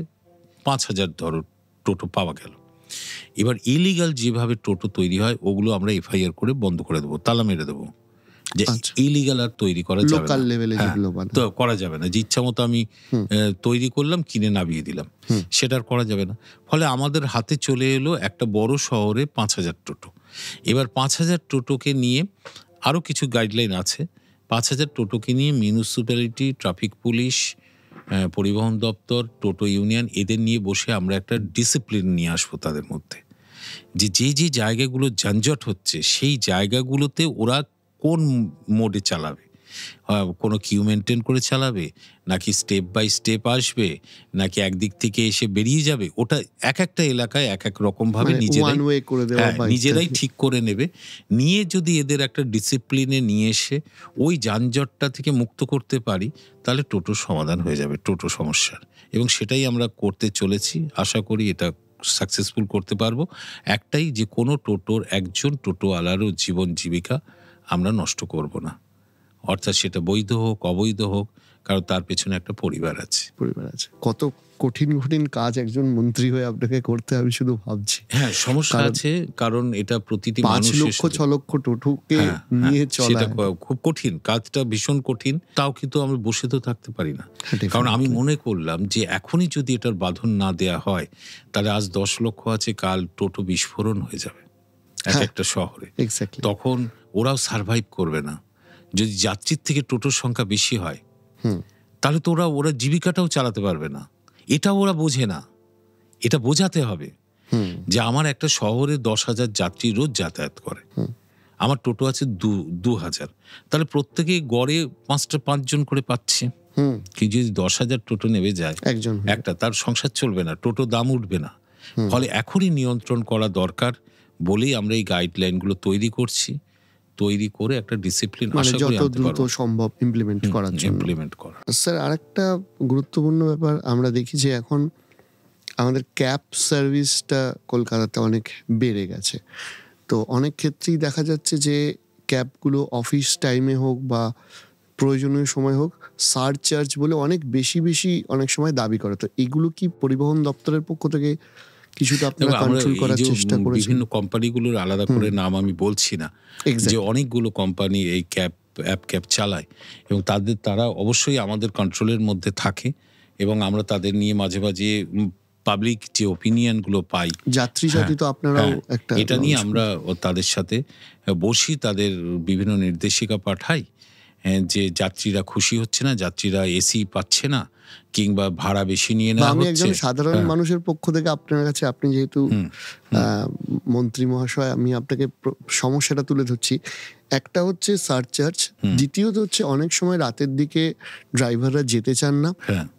5,000 ধরো টোটো পাওয়া গেল, এবার ইলিগাল যেভাবে টোটো তৈরি হয় ওগুলো আমরা এফআইআর করে বন্ধ করে দেবো, তালা মেরে দেবো, যে ইলিগাল আর তৈরি করা যাবে লোকাল লেভেলে যেগুলো তো করা যাবে না, যে ইচ্ছা মতো আমি তৈরি করলাম, কিনে নামিয়ে দিলাম, সেটা আর করা যাবে না। ফলে আমাদের হাতে চলে এলো একটা বড় শহরে 5,000 টোটো। এবার 5,000 টোটোকে নিয়ে আরও কিছু গাইডলাইন আছে। 5,000 টোটোকে নিয়ে মিউনিসিপ্যালিটি, ট্রাফিক পুলিশ, পরিবহন দপ্তর, টোটো ইউনিয়ন, এদের নিয়ে বসে আমরা একটা ডিসিপ্লিন নিয়ে আসবো তাদের মধ্যে, যে যে জায়গাগুলো যানজট হচ্ছে সেই জায়গাগুলোতে ওরা কোন মোডে চালাবে, কোনো কিউ মেনটেন করে চালাবে, নাকি স্টেপ বাই স্টেপ আসবে, নাকি একদিক থেকে এসে বেরিয়ে যাবে, ওটা এক একটা এলাকায় এক এক রকম ভাবে নিজেরাই ঠিক করে নেবে। নিয়ে যদি এদের একটা ডিসিপ্লিনে নিয়ে এসে ওই যানজটটা থেকে মুক্ত করতে পারি, তাহলে টোটোর সমাধান হয়ে যাবে, টোটো সমস্যার। এবং সেটাই আমরা করতে চলেছি, আশা করি এটা সাকসেসফুল করতে পারবো। একটাই, যে কোনো টোটোর একজন টোটোওয়ালারও জীবন জীবিকা আমরা নষ্ট করব না, অর্থাৎ সেটা বৈধ হোক অবৈধ হোক, কারণ তার পেছনে একটা পরিবার আছে। কত কঠিন কঠিন কাজ একজন মন্ত্রী হয়ে আপনাকে করতে, আমি শুধু ভাবছি। হ্যাঁ, সমস্যা আছে, কারণ এটা প্রতিটি 5 লক্ষ 6 লক্ষ টোটোকে নিয়ে চলা খুব কঠিন, কাজটা ভীষণ কঠিন। তাও কিন্তু আমরা বসে তো থাকতে পারি না, কারণ আমি মনে করলাম যে এখনই যদি এটার বাঁধন না দেয়া হয়, তাহলে আজ 10 লক্ষ আছে, কাল টোটো বিস্ফোরণ হয়ে যাবে একটা শহরে। তখন ওরাও সার্ভাইভ করবে না। যদি যাত্রীর থেকে টোটোর সংখ্যা বেশি হয়, তাহলে তো ওরা জীবিকাটাও চালাতে পারবে না। এটা ওরা বোঝে না, এটা বোঝাতে হবে যে আমার একটা শহরে 10,000 যাত্রী রোজ যাতায়াত করে, আমার টোটো আছে 2,000, তাহলে প্রত্যেকে গড়ে 5 জন করে পাচ্ছে। কি যদি 10,000 টোটো নেমে যায় একটা, তার সংসার চলবে না, টোটো দাম উঠবে না। ফলে এখনই নিয়ন্ত্রণ করা দরকার বলেই আমরা এই গাইডলাইনগুলো তৈরি করছি, তৈরি করে একটা ডিসিপ্লিন আশা করি যত দ্রুত সম্ভব ইমপ্লিমেন্ট করার জন্য। স্যার, আরেকটা গুরুত্বপূর্ণ ব্যাপার আমরা দেখি যে এখন আমাদের ক্যাব সার্ভিসটা কলকাতাতে অনেক বেড়ে গেছে। তো অনেক ক্ষেত্রেই দেখা যাচ্ছে যে ক্যাবগুলো অফিস টাইমে হোক বা প্রয়োজনীয় সময় হোক, সারচার্জ বলে অনেক বেশি অনেক সময় দাবি করে। তো এগুলো কি পরিবহন দপ্তরের পক্ষ থেকে কিছুটা আপনারা কন্ট্রোল করার চেষ্টা করেছেন? বিভিন্ন কোম্পানিগুলোর আলাদা করে নাম আমি বলছি না, যে অনেকগুলো কোম্পানি এই ক্যাব চালায় এবং তারা অবশ্যই আমাদের কন্ট্রোলের মধ্যে থাকে, এবং আমরা তাদের নিয়ে মাঝে মাঝে পাবলিক যে ওপিনিয়নগুলো পাই, যাত্রী সাথী তো আপনারাও একটা, এটা নিয়ে আমরা তাদের সাথে বসি, তাদের বিভিন্ন নির্দেশিকা পাঠাই যে যাত্রীরা খুশি হচ্ছে না, যাত্রীরা এসি পাচ্ছে না, কিংবা ভাড়া বেশি নিয়ে নেওয়া হচ্ছে। আমি একজন সাধারণ মানুষের পক্ষ থেকে আপনার কাছে, আপনি যেহেতু মন্ত্রী মহাশয়, আমি আপনাকে সমস্যাটা তুলে ধরছি। একটা হচ্ছে সারচার্জ, দ্বিতীয়ত হচ্ছে অনেক সময় রাতের দিকে ড্রাইভাররা যেতে চান না,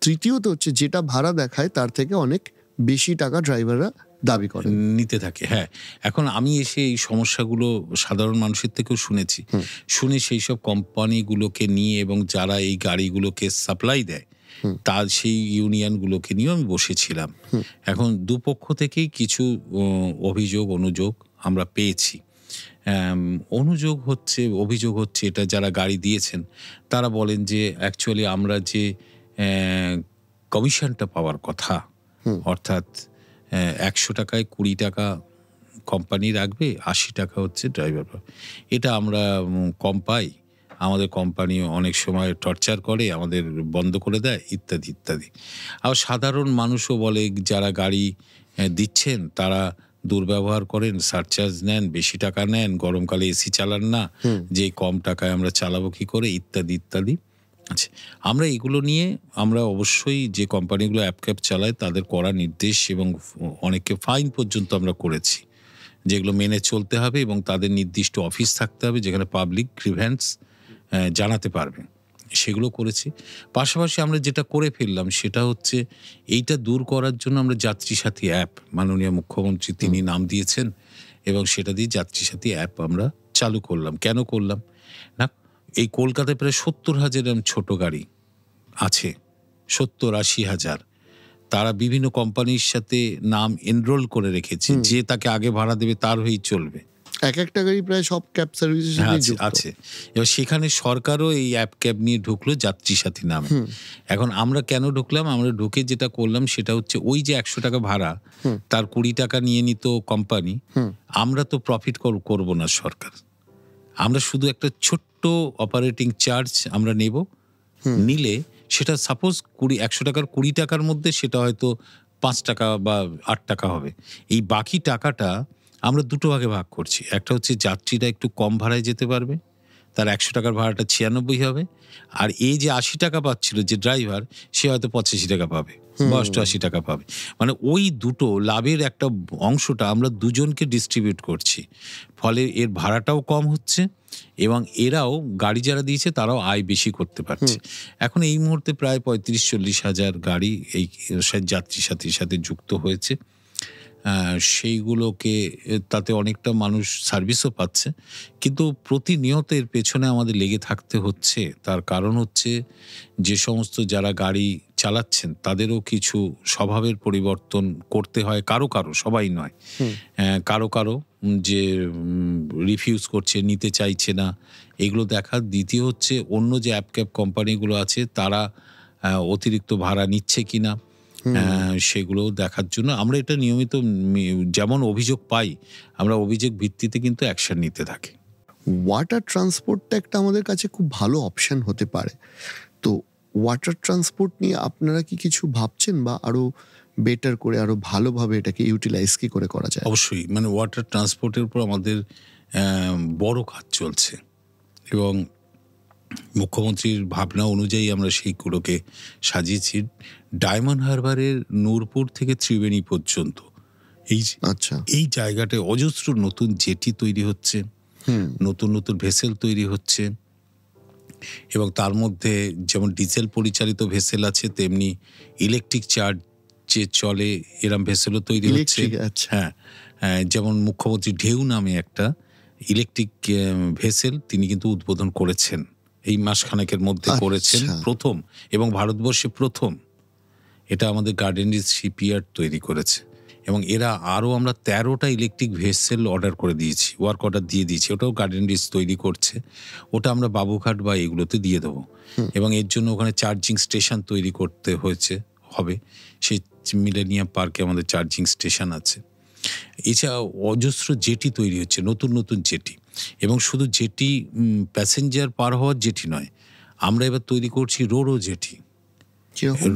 তৃতীয়ত হচ্ছে যেটা ভাড়া দেখায় তার থেকে অনেক বেশি টাকা ড্রাইভাররা দাবি করে নিতে থাকে। হ্যাঁ, এখন আমি এসে এই সমস্যাগুলো সাধারণ মানুষের থেকেও শুনে সেই সব কোম্পানিগুলোকে নিয়ে এবং যারা এই গাড়িগুলোকে সাপ্লাই দেয় তার সেই ইউনিয়নগুলোকে নিয়েও আমি বসেছিলাম। এখন দুপক্ষ থেকেই কিছু অনুযোগ আমরা পেয়েছি। অভিযোগ হচ্ছে এটা যারা গাড়ি দিয়েছেন তারা বলেন যে অ্যাকচুয়ালি আমরা যে কমিশনটা পাওয়ার কথা, অর্থাৎ 100 টাকায় 20 টাকা কোম্পানি রাখবে, 80 টাকা হচ্ছে ড্রাইভার, এটা আমরা কম পাই, আমাদের কোম্পানি অনেক সময় টর্চার করে, আমাদের বন্ধ করে দেয়, ইত্যাদি ইত্যাদি। আর সাধারণ মানুষও বলে যারা গাড়ি দিচ্ছেন তারা দুর্ব্যবহার করেন, সারচার্জ নেন, বেশি টাকা নেন, গরমকালে এসি চালান না, যে কম টাকায় আমরা চালাবো কি করে, ইত্যাদি ইত্যাদি আচ্ছা, আমরা এগুলো নিয়ে আমরা অবশ্যই যে কোম্পানিগুলো অ্যাপ ক্যাব চালায় তাদের কড়া নির্দেশ এবং অনেককে ফাইন পর্যন্ত আমরা করেছি, যেগুলো মেনে চলতে হবে এবং তাদের নির্দিষ্ট অফিস থাকতে হবে যেখানে পাবলিক গ্রিভ্যান্স জানাতে পারবে, সেগুলো করেছি। পাশাপাশি আমরা যেটা করে ফেললাম সেটা হচ্ছে এইটা দূর করার জন্য আমরা যাত্রী সাথী অ্যাপ, মাননীয় মুখ্যমন্ত্রী তিনি নাম দিয়েছেন এবং সেটা দিয়ে যাত্রী সাথী অ্যাপ আমরা চালু করলাম। কেন করলাম না, এই কলকাতায় প্রায় 70,000 ছোট গাড়ি আছে, 70-80,000। তারা বিভিন্ন কোম্পানির সাথে নাম এনরোল করে রেখেছে, যে তাকে আগে ভাড়া দেবে তার হয়েই চলবে। এক একটা গাড়ি প্রায় সব ক্যাব সার্ভিসের সাথে যুক্ত আছে। এবার সেখানে সরকারও এই অ্যাপ ক্যাব নিয়ে ঢুকলো যাত্রী সাথী নামে। এখন আমরা কেন ঢুকলাম, আমরা ঢুকে যেটা করলাম সেটা হচ্ছে ওই যে 100 টাকা ভাড়া তার 20 টাকা নিয়ে নিত কোম্পানি, আমরা তো প্রফিট করব না সরকার, আমরা শুধু একটা ছোট্ট অপারেটিং চার্জ আমরা নেব, নিলে সেটা সাপোজ 100 টাকার 20 টাকার মধ্যে সেটা হয়তো 5 টাকা বা 8 টাকা হবে। এই বাকি টাকাটা আমরা দুটো ভাগে ভাগ করছি। একটা হচ্ছে যাত্রীরা একটু কম ভাড়ায় যেতে পারবে, তার 100 টাকার ভাড়াটা 96 হবে, আর এই যে 80 টাকা পাচ্ছিল যে ড্রাইভার, সে হয়তো 85 টাকা পাবে বা 88 টাকা পাবে। মানে ওই দুটো লাভের একটা অংশটা আমরা দুজনকে ডিস্ট্রিবিউট করছি, ফলে এর ভাড়াটাও কম হচ্ছে এবং এরাও গাড়ি যারা দিয়েছে তারাও আয় বেশি করতে পারছে। এখন এই মুহূর্তে প্রায় 35-40 হাজার গাড়ি এই যাত্রী সাথীর সাথে যুক্ত হয়েছে। সেইগুলোকে তাতে অনেকটা মানুষ সার্ভিসও পাচ্ছে, কিন্তু প্রতিনিয়ত এর পেছনে আমাদের লেগে থাকতে হচ্ছে। তার কারণ হচ্ছে যে সমস্ত যারা গাড়ি চালাচ্ছেন তাদেরও কিছু স্বভাবের পরিবর্তন করতে হয়, কারো কারো, সবাই নয়, কারো কারো যে রিফিউজ করছে, নিতে চাইছে না, এগুলো দেখা। দ্বিতীয় হচ্ছে অন্য যে অ্যাপ ক্যাব কোম্পানিগুলো আছে তারা অতিরিক্ত ভাড়া নিচ্ছে কিনা, সেগুলো দেখার জন্য আমরা এটা নিয়মিত যেমন অভিযোগ পাই আমরা অভিযোগ ভিত্তিতে কিন্তু অ্যাকশন নিতে থাকি। ওয়াটার ট্রান্সপোর্টটা একটা আমাদের কাছে খুব ভালো অপশন হতে পারে, তো ওয়াটার ট্রান্সপোর্ট নিয়ে আপনারা কি কিছু ভাবছেন বা আরো বেটার করে আরো ভালোভাবে এটাকে ইউটিলাইজ কি করে করা যায়? অবশ্যই, মানে ওয়াটার ট্রান্সপোর্টের উপর আমাদের বড় কাজ চলছে এবং মুখ্যমন্ত্রীর ভাবনা অনুযায়ী আমরা সেইগুলোকে সাজিয়েছি। ডায়মন্ড হারবারের নূরপুর থেকে ত্রিবেণী পর্যন্ত এই জায়গাটায় অজস্র নতুন জেটি তৈরি হচ্ছে, নতুন নতুন ভেসেল তৈরি হচ্ছে এবং তার মধ্যে যেমন ডিজেল পরিচালিত ভেসেল আছে তেমনি ইলেকট্রিক চার্জে চলে এরম ভেসেলও তৈরি হচ্ছে। হ্যাঁ, যেমন মুখ্যমন্ত্রী ঢেউ নামে একটা ইলেকট্রিক ভেসেল তিনি কিন্তু উদ্বোধন করেছেন, এই মাসখানেকের মধ্যে করেছেন প্রথম, এবং ভারতবর্ষে প্রথম। এটা আমাদের গার্ডেন রিচ শিপইয়ার্ড তৈরি করেছে এবং এরা আরও আমরা 13টা ইলেকট্রিক ভেসেল অর্ডার করে দিয়েছি, ওয়ার্ক অর্ডার দিয়ে দিয়েছি, ওটাও গার্ডেন রিচ তৈরি করছে। ওটা আমরা বাবুঘাট বা এগুলোতে দিয়ে দেবো এবং এর জন্য ওখানে চার্জিং স্টেশন তৈরি করতে হবে। সেই মিলেনিয়াম পার্কে আমাদের চার্জিং স্টেশন আছে। এছাড়াও অজস্র জেটি তৈরি হচ্ছে, নতুন নতুন জেটি, এবং শুধু জেটি প্যাসেঞ্জার পার হওয়ার জেটি নয়, আমরা এবার তৈরি করছি রোরো জেটি।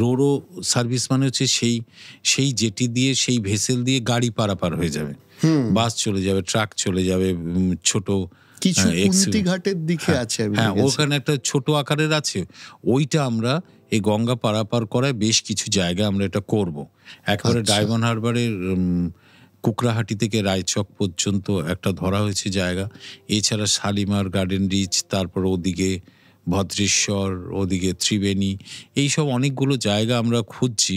রোরো সার্ভিস মানে হচ্ছে সেই জেটি দিয়ে, সেই ভেসেল দিয়ে গাড়ি পারাপার হয়ে যাবে, বাস চলে যাবে, ট্রাক চলে যাবে, ছোট কিছু ঘাটের দিকে আছে। হ্যাঁ, ওখানে একটা ছোট আকারের আছে, ওইটা আমরা এই গঙ্গা পারাপার করায় বেশ কিছু জায়গা আমরা এটা করব। একেবারে ডায়মন্ড হারবারের কুকরাহাটি থেকে রায়চক পর্যন্ত একটা ধরা হয়েছে জায়গা। এছাড়া শালিমার, গার্ডেন রিচ, তারপর ওদিকে ভদ্রেশ্বর, ওদিকে ত্রিবেণী, এইসব অনেকগুলো জায়গা আমরা খুঁজছি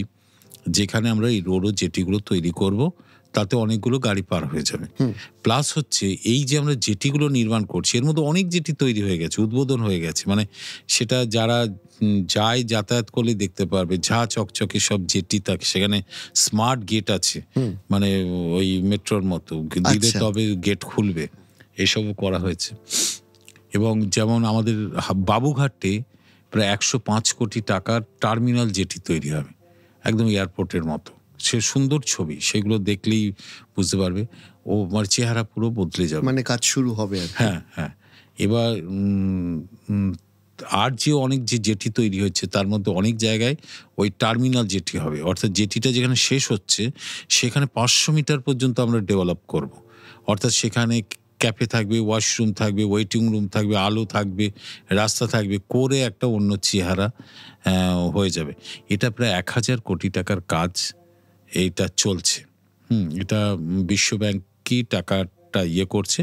যেখানে আমরা এই রোডও জেটিগুলো তৈরি করব, তাতে অনেকগুলো গাড়ি পার হয়ে যাবে। প্লাস হচ্ছে এই যে আমরা জেটিগুলো নির্মাণ করছি এর মধ্যে অনেক জেটি তৈরি হয়ে গেছে, উদ্বোধন হয়ে গেছে, মানে সেটা যারা যায় যাতায়াত করলে দেখতে পারবে, ঝা চকচকে সব জেটি থাকে, সেখানে স্মার্ট গেট আছে, মানে ওই মেট্রোর মতো দিলে তবে গেট খুলবে, এসবও করা হয়েছে। এবং যেমন আমাদের বাবুঘাটে প্রায় 105 কোটি টাকার টার্মিনাল জেটি তৈরি হবে, একদম এয়ারপোর্টের মতো, সে সুন্দর ছবি, সেগুলো দেখলেই বুঝতে পারবে ও আমার চেহারা পুরো বদলে যাবে, মানে কাজ শুরু হবে। হ্যাঁ হ্যাঁ। এবার আর যে অনেক যে জেটি তৈরি হচ্ছে তার মধ্যে অনেক জায়গায় ওই টার্মিনাল জেটি হবে, অর্থাৎ জেটিটা যেখানে শেষ হচ্ছে সেখানে 500 মিটার পর্যন্ত আমরা ডেভেলপ করব, অর্থাৎ সেখানে ক্যাফে থাকবে, ওয়াশরুম থাকবে, ওয়েটিং রুম থাকবে, আলো থাকবে, রাস্তা থাকবে, করে একটা অন্য চেহারা হয়ে যাবে। এটা প্রায় 1,000 কোটি টাকার কাজ এইটা চলছে। এটা বিশ্বব্যাংকই টাকাটা করছে।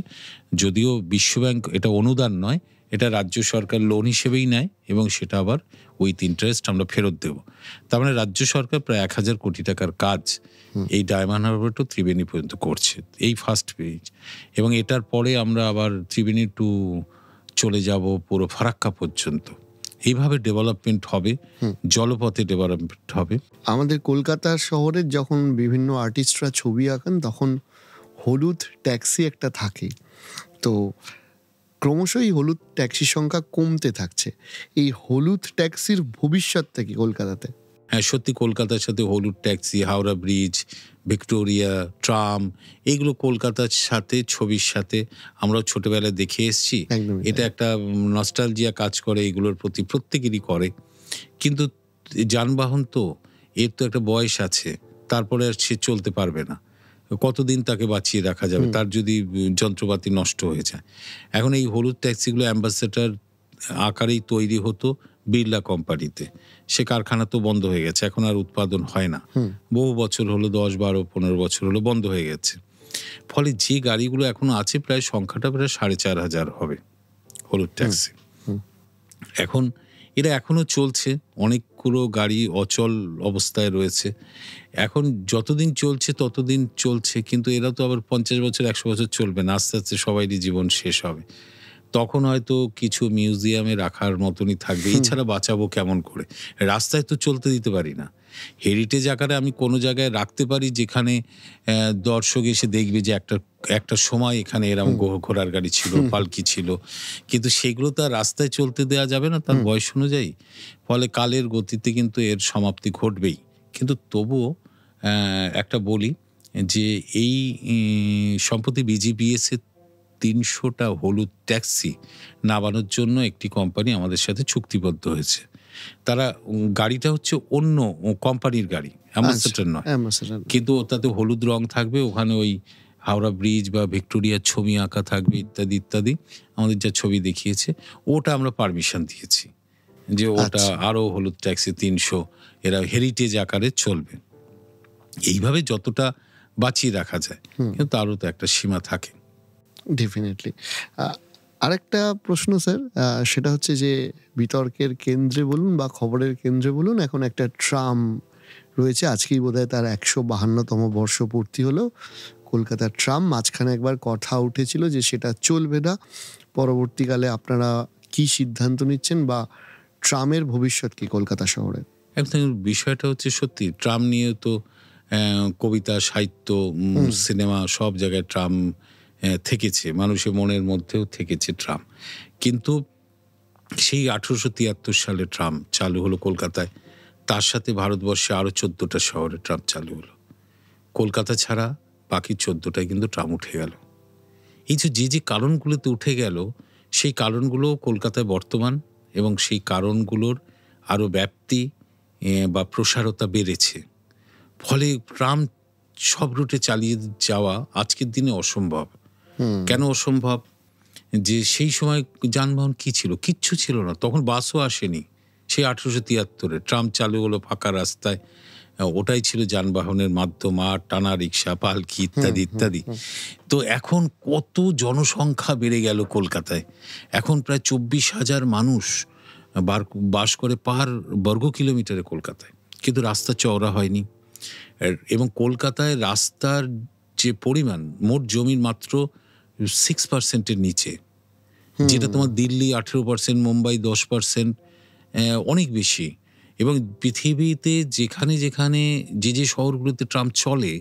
যদিও বিশ্বব্যাংক এটা অনুদান নয়, এটা রাজ্য সরকার লোন হিসেবেই নেয় এবং সেটা আবার উইথ ইন্টারেস্ট আমরা ফেরত দেব। তার মানে রাজ্য সরকার প্রায় 1,000 কোটি টাকার কাজ এই ডায়মন্ড হারবার টু ত্রিবেণী পর্যন্ত করছে, এই ফার্স্ট পেজ। এবং এটার পরে আমরা আবার ত্রিবেণী টু চলে যাব পুরো ফারাক্কা পর্যন্ত। এইভাবে ডেভেলপমেন্ট হবে, জলপথে ডেভেলপমেন্ট হবে। আমাদের কলকাতা শহরের যখন বিভিন্ন আর্টিস্টরা ছবি আঁকেন তখন হলুদ ট্যাক্সি একটা থাকে, তো ক্রমশই হলুদ ট্যাক্সির সংখ্যা কমতে থাকছে। এই হলুদ ট্যাক্সির ভবিষ্যৎটা কি কলকাতাতে? হ্যাঁ, সত্যি কলকাতার সাথে হলুদ taxi, Howrah bridge, Victoria, tram, এগুলো কলকাতার সাথে, ছবির সাথে আমরাও ছোটবেলায় দেখে এসেছি। এটা একটা নস্টালজিয়া কাজ করে এগুলোর প্রতি, প্রত্যেকেরই করে। কিন্তু যানবাহন তো, এর তো একটা বয়স আছে, তারপরে আর সে চলতে পারবে না। কতদিন তাকে বাঁচিয়ে রাখা যাবে তার যদি যন্ত্রপাতি নষ্ট হয়ে যায়? এখন এই হলুদ ট্যাক্সিগুলো অ্যাম্বাসেডার আকারেই তৈরি হতো বিড়লা কোম্পানিতে। সে কারখানা তো বন্ধ হয়ে গেছে, এখন আর উৎপাদন হয় না। বহু বছর হলো, 10, 12, 15 বছর হলো বন্ধ হয়ে গেছে। ফলে যে গাড়িগুলো এখনো আছে প্রায় সংখ্যাটা প্রায় 4,500 হবে হলুদ ট্যাক্সি। এখন এরা এখনো চলছে, অনেকগুলো গাড়ি অচল অবস্থায় রয়েছে। এখন যতদিন চলছে ততদিন চলছে, কিন্তু এরা তো আবার 50 বছর 100 বছর চলবে না, আস্তে আস্তে সবারই জীবন শেষ হবে। তখন হয়তো কিছু মিউজিয়ামে রাখার মতনই থাকবে, এছাড়া বাঁচাবো কেমন করে? রাস্তায় তো চলতে দিতে পারি না। হেরিটেজ আকারে আমি কোনো জায়গায় রাখতে পারি যেখানে দর্শক এসে দেখবে যে একটা সময় এখানে এরকম ঘোড়ার গাড়ি ছিল, পালকি ছিল, কিন্তু সেগুলো তো আর রাস্তায় চলতে দেওয়া যাবে না তার বয়স অনুযায়ী। ফলে কালের গতিতে কিন্তু এর সমাপ্তি ঘটবেই। কিন্তু তবুও একটা বলি যে এই সম্প্রতি BGBS এর 300টা হলুদ ট্যাক্সি নামানোর জন্য একটি কোম্পানি আমাদের সাথে চুক্তিবদ্ধ হয়েছে। তারা গাড়িটা হচ্ছে অন্য কোম্পানির গাড়ি, অ্যাম্বাসেডর নয়, কিন্তু তাতে হলুদ রং থাকবে, ওখানে ওই হাওড়া ব্রিজ বা ভিক্টোরিয়ার ছবি আঁকা থাকবে, ইত্যাদি ইত্যাদি। আমাদের যা ছবি দেখিয়েছে ওটা আমরা পারমিশন দিয়েছি যে ওটা আরও হলুদ ট্যাক্সি 300 এরা হেরিটেজ আকারে চলবে। এইভাবে যতটা বাঁচিয়ে রাখা যায়, কিন্তু তারও তো একটা সীমা থাকে। ডেফিনেটলি। আরেকটা প্রশ্ন স্যার, সেটা হচ্ছে যে বিতর্কের কেন্দ্রে বলুন বা খবরের কেন্দ্রে বলুন, এখন একটা ট্রাম রয়েছে। আজকেই বোধহয় তার 152তম বর্ষপূর্তি হলো। কলকাতার ট্রাম, মাঝখানে একবার কথা উঠেছিল যে সেটা চলবে না। পরবর্তীকালে আপনারা কি সিদ্ধান্ত নিচ্ছেন বা ট্রামের ভবিষ্যৎ কি কলকাতা শহরে? একদম, বিষয়টা হচ্ছে সত্যি ট্রাম নিয়ে তো কবিতা, সাহিত্য, সিনেমা সব জায়গায় ট্রাম থেকেছে, মানুষের মনের মধ্যেও থেকেছে ট্রাম। কিন্তু সেই 1873 সালে ট্রাম চালু হলো কলকাতায়, তার সাথে ভারতবর্ষে আরও 14টা শহরে ট্রাম চালু হলো। কলকাতা ছাড়া বাকি 14টায় কিন্তু ট্রাম উঠে গেল। এই যে কারণগুলোতে উঠে গেল, সেই কারণগুলো কলকাতায় বর্তমান, এবং সেই কারণগুলোর আরও ব্যাপ্তি বা প্রসারতা বেড়েছে। ফলে ট্রাম সব রুটে চালিয়ে যাওয়া আজকের দিনে অসম্ভব। কেন অসম্ভব? যে সেই সময় যানবাহন কি ছিল? কিচ্ছু ছিল না, তখন বাসও আসেনি। সেই 1873-এ ট্রাম চালু হলো ফাঁকা রাস্তায়, ওটাই ছিল যানবাহনের মাধ্যম, আর টানা রিক্সা, পালকি ইত্যাদি ইত্যাদি। তো এখন কত জনসংখ্যা বেড়ে গেল কলকাতায়। এখন প্রায় 24,000 মানুষ বাস করে পার বর্গ কিলোমিটারে কলকাতায়, কিন্তু রাস্তা চওড়া হয়নি। এবং কলকাতায় রাস্তার যে পরিমাণ, মোট জমির মাত্র 6%-এর নিচে, যেটা তোমার দিল্লি 18%, মুম্বাই 10%, অনেক বেশি। এবং পৃথিবীতে যেখানে যেখানে যে শহরগুলোতে ট্রাম চলে,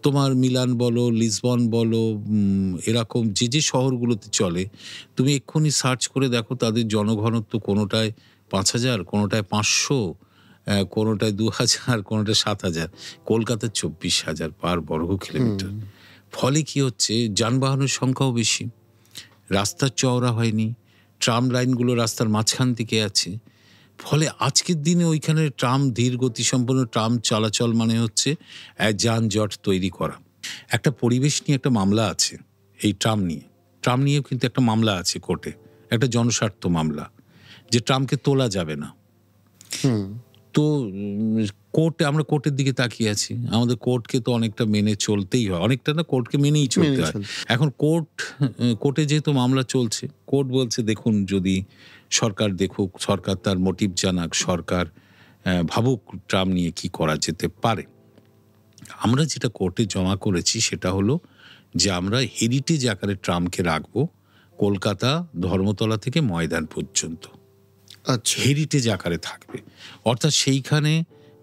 তোমার মিলান বলো, লিসবন বলো, এরকম যে শহরগুলোতে চলে, তুমি এক্ষুনি সার্চ করে দেখো তাদের জনঘনত্ব কোনোটায় 5,000, কোনোটায় 500, কোনোটায় 2,000, কোনোটায় 7,000। কলকাতার 24,000 পার বর্গ কিলোমিটার। ফলে কি হচ্ছে, যানবাহনের সংখ্যাও বেশি, রাস্তা চওড়া হয়নি, ট্রাম লাইনগুলো রাস্তার মাঝখান থেকে আছে। ফলে আজকের দিনে ওইখানে ট্রাম, ধীর গতিসম্পন্ন ট্রাম চলাচল মানে হচ্ছে যানজট তৈরি করা। একটা পরিবেশ নিয়ে একটা মামলা আছে এই ট্রাম নিয়ে। ট্রাম নিয়েও কিন্তু একটা মামলা আছে কোর্টে, একটা জনস্বার্থ মামলা, যে ট্রাম্পকে তোলা যাবে না। তো কোর্টে আমরা কোর্টের দিকে তাকিয়ে আছি, আমাদের কোর্টকে তো অনেকটা মেনে চলতেই হয়, অনেকটা না, কোর্টকে মেনেই চলতে হয়। এখন কোর্টে যেহেতু মামলা চলছে, কোর্ট বলছে দেখুন, যদি সরকার দেখুক, সরকার তার মোটিভ জানাক, সরকার ভাবুক ট্রাম্প নিয়ে কি করা যেতে পারে। আমরা যেটা কোর্টে জমা করেছি সেটা হলো যে আমরা হেরিটেজ আকারে ট্রাম্পকে রাখবো কলকাতা ধর্মতলা থেকে ময়দান পর্যন্ত। আচ্ছা, হেরিটেজ আকারে থাকবে, অর্থাৎ সেইখানে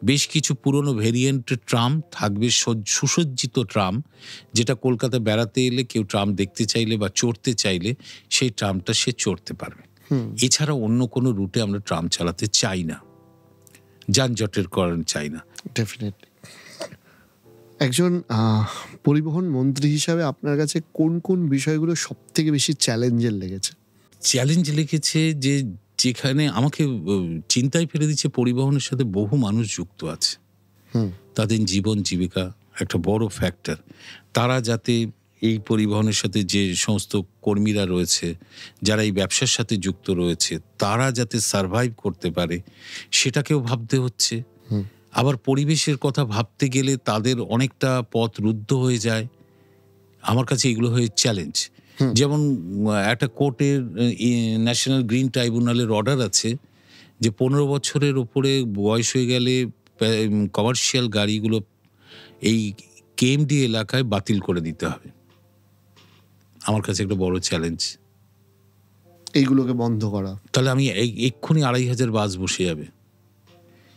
বেশ কিছু পুরনো ভেরিয়েন্টের ট্রাম থাকবে, সুসজ্জিত ট্রাম, যেটা কলকাতা বেড়াতে এলে কেউ ট্রাম দেখতে চাইলে বা চড়তে চাইলে সেই ট্রামটা সে চড়তে পারবে। এছাড়া অন্য কোনো রুটে আমরা ট্রাম চালাতে চাই না, যানজটের কারণ চাই না। ডেফিনেটলি। একজন পরিবহন মন্ত্রী হিসাবে আপনার কাছে কোন কোন বিষয়গুলো সব থেকে বেশি চ্যালেঞ্জের লেগেছে? চ্যালেঞ্জ লেগেছে যে যেখানে আমাকে চিন্তায় ফেলে দিচ্ছে, পরিবহনের সাথে বহু মানুষ যুক্ত আছে, তাদের জীবন জীবিকা একটা বড় ফ্যাক্টর। তারা যাতে এই পরিবহনের সাথে যে সমস্ত কর্মীরা রয়েছে, যারা এই ব্যবসার সাথে যুক্ত রয়েছে, তারা যাতে সারভাইভ করতে পারে সেটাকেও ভাবতে হচ্ছে। আবার পরিবেশের কথা ভাবতে গেলে তাদের অনেকটা পথ রুদ্ধ হয়ে যায়। আমার কাছে এগুলো হয়ে চ্যালেঞ্জ। যেমন একটা কোর্টের ন্যাশনাল গ্রিন ট্রাইব্যুনালের অর্ডার আছে যে 15 বছরের ওপরে বয়স হয়ে গেলে কমার্শিয়াল গাড়িগুলো এই কেএমডি এলাকায় বাতিল করে দিতে হবে। আমার কাছে একটা বড় চ্যালেঞ্জ এইগুলোকে বন্ধ করা। তাহলে আমি এক্ষুনি 2,500 বাস বসে যাবে।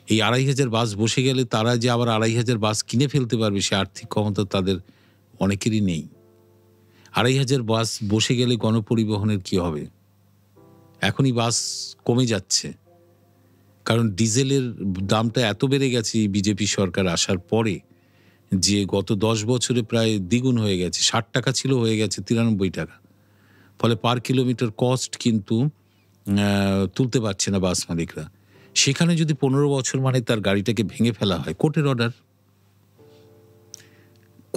এই 2,500 বাস বসে গেলে তারা যে আবার 2,500 বাস কিনে ফেলতে পারবে সে আর্থিক ক্ষমতা তাদের অনেকেরই নেই। 2,500 বাস বসে গেলে গণপরিবহনের কি হবে? এখনই বাস কমে যাচ্ছে, কারণ ডিজেলের দামটা এত বেড়ে গেছে বিজেপি সরকার আসার পরে, যে গত 10 বছরে প্রায় দ্বিগুণ হয়ে গেছে। 60 টাকা ছিল, হয়ে গেছে 93 টাকা। ফলে পার কিলোমিটার কস্ট কিন্তু তুলতে পারছে না বাস মালিকরা। সেখানে যদি 15 বছর মানে তার গাড়িটাকে ভেঙে ফেলা হয়, কোর্টের অর্ডার,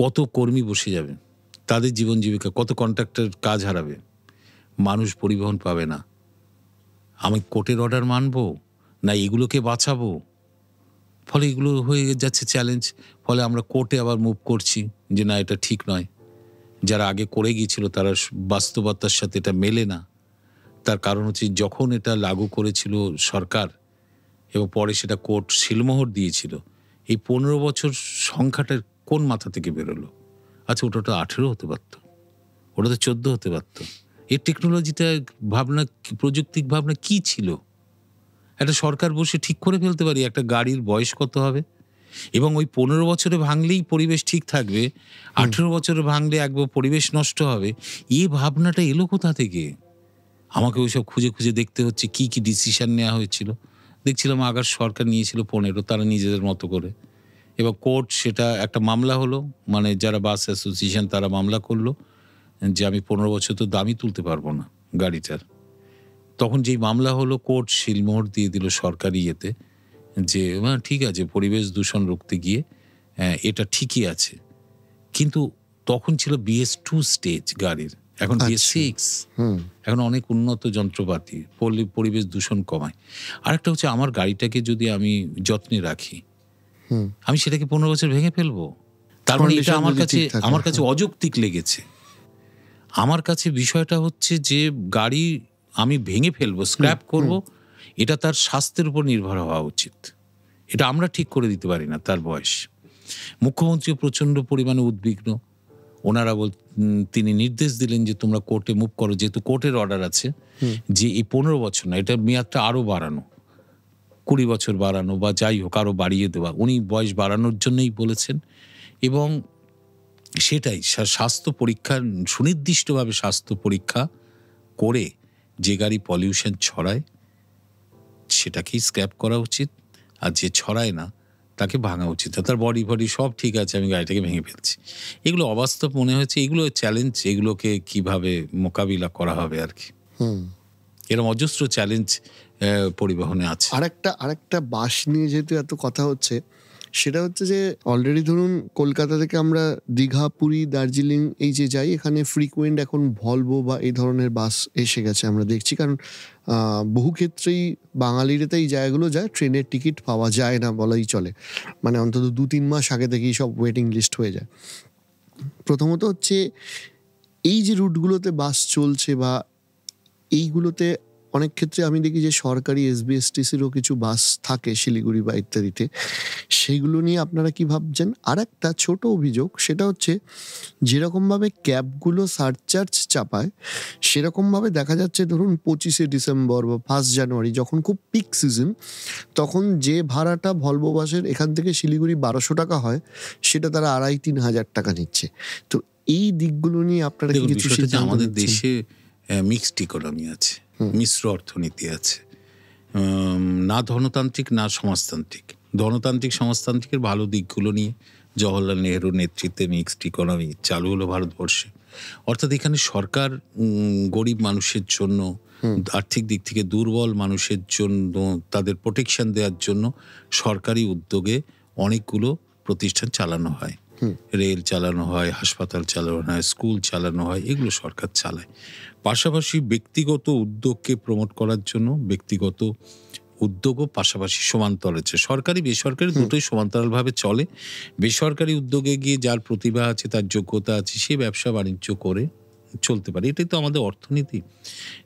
কত কর্মী বসে যাবে, তাদের জীবন জীবিকা, কত কন্ট্রাক্টর কাজ হারাবে, মানুষ পরিবহন পাবে না। আমি কোর্টের অর্ডার মানবো না এগুলোকে বাঁচাবো? ফলে এগুলো হয়ে যাচ্ছে চ্যালেঞ্জ। ফলে আমরা কোর্টে আবার মুভ করছি যে না, এটা ঠিক নয়। যারা আগে করে গিয়েছিল তারা বাস্তবতার সাথে এটা মেলে না। তার কারণ হচ্ছে, যখন এটা লাগু করেছিল সরকার এবং পরে সেটা কোর্ট সিলমোহর দিয়েছিল, এই 15 বছর সংখ্যাটা কোন মাথা থেকে বেরোলো? আচ্ছা, ওটা তো 18 হতে পারতো, ওটা তো 14 হতে পারতো। এই টেকনোলজিটা ভাবনা, প্রযুক্তিক ভাবনা কি ছিল? একটা সরকার বসে ঠিক করে ফেলতে পারি একটা গাড়ির বয়স কত হবে, এবং ওই 15 বছরে ভাঙলেই পরিবেশ ঠিক থাকবে, 18 বছরে ভাঙলে একবার পরিবেশ নষ্ট হবে। এই ভাবনাটা এলো কোথা থেকে? আমাকে ওইসব খুঁজে খুঁজে দেখতে হচ্ছে কি কি ডিসিশন নেওয়া হয়েছিল। দেখছিলাম আগার সরকার নিয়েছিল 15, তারা নিজেদের মতো করে। এবার কোর্ট সেটা একটা মামলা হলো, মানে যারা বাস অ্যাসোসিয়েশন তারা মামলা করলো যে আমি 15 বছর তো দামই তুলতে পারবো না গাড়িটার। তখন যেই মামলা হলো, কোর্ট সিলমোহর দিয়ে দিল সরকারি ইয়েতে যে ঠিক আছে, পরিবেশ দূষণ রুখতে গিয়ে এটা ঠিকই আছে। কিন্তু তখন ছিল BS2 স্টেজ গাড়ির, এখন BS6। এখন অনেক উন্নত যন্ত্রপাতি, পরিবেশ দূষণ কমায়। আরেকটা হচ্ছে, আমার গাড়িটাকে যদি আমি যত্নে রাখি, আমি সেটাকে 15 বছর ভেঙে ফেলবো? তার মানে এটা আমার কাছে অযৌক্তিক লেগেছে। আমার কাছে বিষয়টা হচ্ছে যে গাড়ি আমি ভেঙে ফেলবো, স্ক্র্যাপ করব, এটা তার স্বাস্থ্যের উপর নির্ভর হওয়া উচিত। এটা আমরা ঠিক করে দিতে পারি না তার বয়স। মুখ্যমন্ত্রীও প্রচণ্ড পরিমাণে উদ্বিগ্ন। ওনারা তিনি নির্দেশ দিলেন যে তোমরা কোর্টে মুভ করো, যেহেতু কোর্টের অর্ডার আছে যে এই 15 বছর না, এটা মেয়াদটা আরও বাড়ানো, 20 বছর বাড়ানো বা যাই হোক আরও বাড়িয়ে দেওয়া। উনি বয়স বাড়ানোর জন্যই বলেছেন, এবং সেটাই স্বাস্থ্য পরীক্ষা, সুনির্দিষ্টভাবে স্বাস্থ্য পরীক্ষা করে যে গাড়ি পলিউশন ছড়ায় সেটাকেই স্ক্র্যাপ করা উচিত, আর যে ছড়ায় না তাকে ভাঙা উচিত। তার বডি সব ঠিক আছে, আমি গাড়িটাকে ভেঙে ফেলছি। এগুলো অবাস্তব মনে হয়েছে, এগুলো চ্যালেঞ্জ, এগুলোকে কিভাবে মোকাবিলা করা হবে আর কি। এরকম অজস্র চ্যালেঞ্জ পরিবহনে আছে। আরেকটা বাস নিয়ে যেহেতু এত কথা হচ্ছে, সেটা হচ্ছে যে অলরেডি ধরুন কলকাতা থেকে আমরা দীঘা, পুরী, দার্জিলিং এই যে যাই, এখানে ফ্রিকুয়েন্ট এখন ভলভো বা এই ধরনের বাস এসে গেছে আমরা দেখছি। কারণ বহু ক্ষেত্রেই বাঙালিরা এই জায়গাগুলো যায়, ট্রেনের টিকিট পাওয়া যায় না বলাই চলে, মানে অন্তত 2-3 মাস আগে থেকেই সব ওয়েটিং লিস্ট হয়ে যায়। প্রথমত হচ্ছে এই যে রুটগুলোতে বাস চলছে বা এইগুলোতে অনেক ক্ষেত্রে আমি দেখি যে সরকারি এসবিএসটিসিরও কিছু বাস থাকে শিলিগুড়ি বা ইত্যাদিতে, সেইগুলো নিয়ে আপনারা কি ভাবছেন? আর একটা ছোট অভিযোগ, সেটা হচ্ছে যেরকমভাবে ক্যাবগুলো সারচার্জ চাপায়, সেরকমভাবে দেখা যাচ্ছে ধরুন 25শে ডিসেম্বর বা 1 জানুয়ারি যখন খুব পিক সিজন, তখন যে ভাড়াটা ভলভো বাসের এখান থেকে শিলিগুড়ি 1200 টাকা হয়, সেটা তারা 2,500-3 হাজার টাকা নিচ্ছে। তো এই দিকগুলো নিয়ে আপনারা কি দেখুন, কিছু বিষয়টা যে সিদ্ধান্ত আমাদের নিচ্ছেন? দেশে মিক্সড ইকোনমি আছে, মিশ্র অর্থনীতি আছে, না ধনতান্ত্রিক না সমাজতান্ত্রিক। ধনতান্ত্রিক সমাজতান্ত্রিকের ভালো দিকগুলো নিয়ে জওহরলাল নেহরুর নেতৃত্বে মিক্সড ইকোনমি চালু হলো ভারতবর্ষে। অর্থাৎ এখানে সরকার গরিব মানুষের জন্য, আর্থিক দিক থেকে দুর্বল মানুষের জন্য তাদের প্রোটেকশন দেওয়ার জন্য সরকারি উদ্যোগে অনেকগুলো প্রতিষ্ঠান চালানো হয়। রেল চালানো হয়, হাসপাতাল চালানো হয়, স্কুল চালানো হয়, এগুলো সরকার চালায়। পাশাপাশি ব্যক্তিগত উদ্যোগকে প্রমোট করার জন্য ব্যক্তিগত উদ্যোগও পাশাপাশি সমান্তরাল আছে। সরকারি বেসরকারি দুটোই সমান্তরালভাবে চলে। বেসরকারি উদ্যোগে গিয়ে যার প্রতিভা আছে, তার যোগ্যতা আছে, সে ব্যবসা বাণিজ্য করে চলতে পারে। এটাই তো আমাদের অর্থনীতি।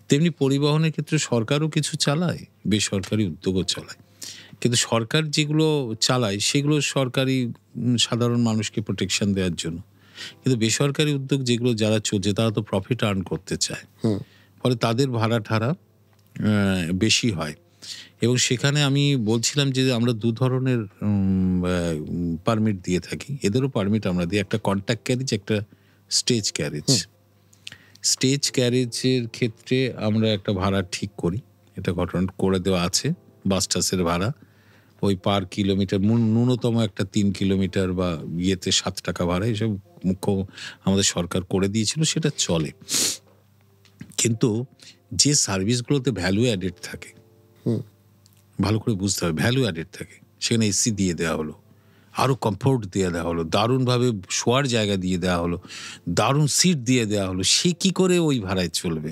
তেমনি পরিবহনের ক্ষেত্রে সরকারও কিছু চালায়, বেসরকারি উদ্যোগও চালায়। কিন্তু সরকার যেগুলো চালায় সেগুলো সরকারি সাধারণ মানুষকে প্রোটেকশন দেওয়ার জন্য। কিন্তু বেসরকারি উদ্যোগ যেগুলো যারা চলছে তারা তো প্রফিট আর্ন করতে চায়, ফলে তাদের ভাড়া ঠাড়া বেশি হয়। এবং সেখানে আমি বলছিলাম যে আমরা দু ধরনের পারমিট দিয়ে থাকি, এদেরও পারমিট আমরা দিই, একটা কন্ট্যাক্ট ক্যারেজ, একটা স্টেজ ক্যারেজ। স্টেজ ক্যারেজের ক্ষেত্রে আমরা একটা ভাড়া ঠিক করি, এটা ঘটনা করে দেওয়া আছে, বাস টাসের ভাড়া ওই পার কিলোমিটার ন্যূনতম একটা 3 কিলোমিটার বা ইয়েতে 7 টাকা ভাড়া, এসব মুখ্য আমাদের সরকার করে দিয়েছিল, সেটা চলে। কিন্তু যে সার্ভিসগুলোতে ভ্যালু অ্যাডেড থাকে, ভালো করে বুঝতে হবে, ভ্যালু অ্যাডেড থাকে, সেখানে এসি দিয়ে দেওয়া হলো, আরও কমফোর্ট দিয়ে দেওয়া হলো, দারুণভাবে শোয়ার জায়গা দিয়ে দেওয়া হলো, দারুণ সিট দিয়ে দেওয়া হলো, সে কি করে ওই ভাড়ায় চলবে?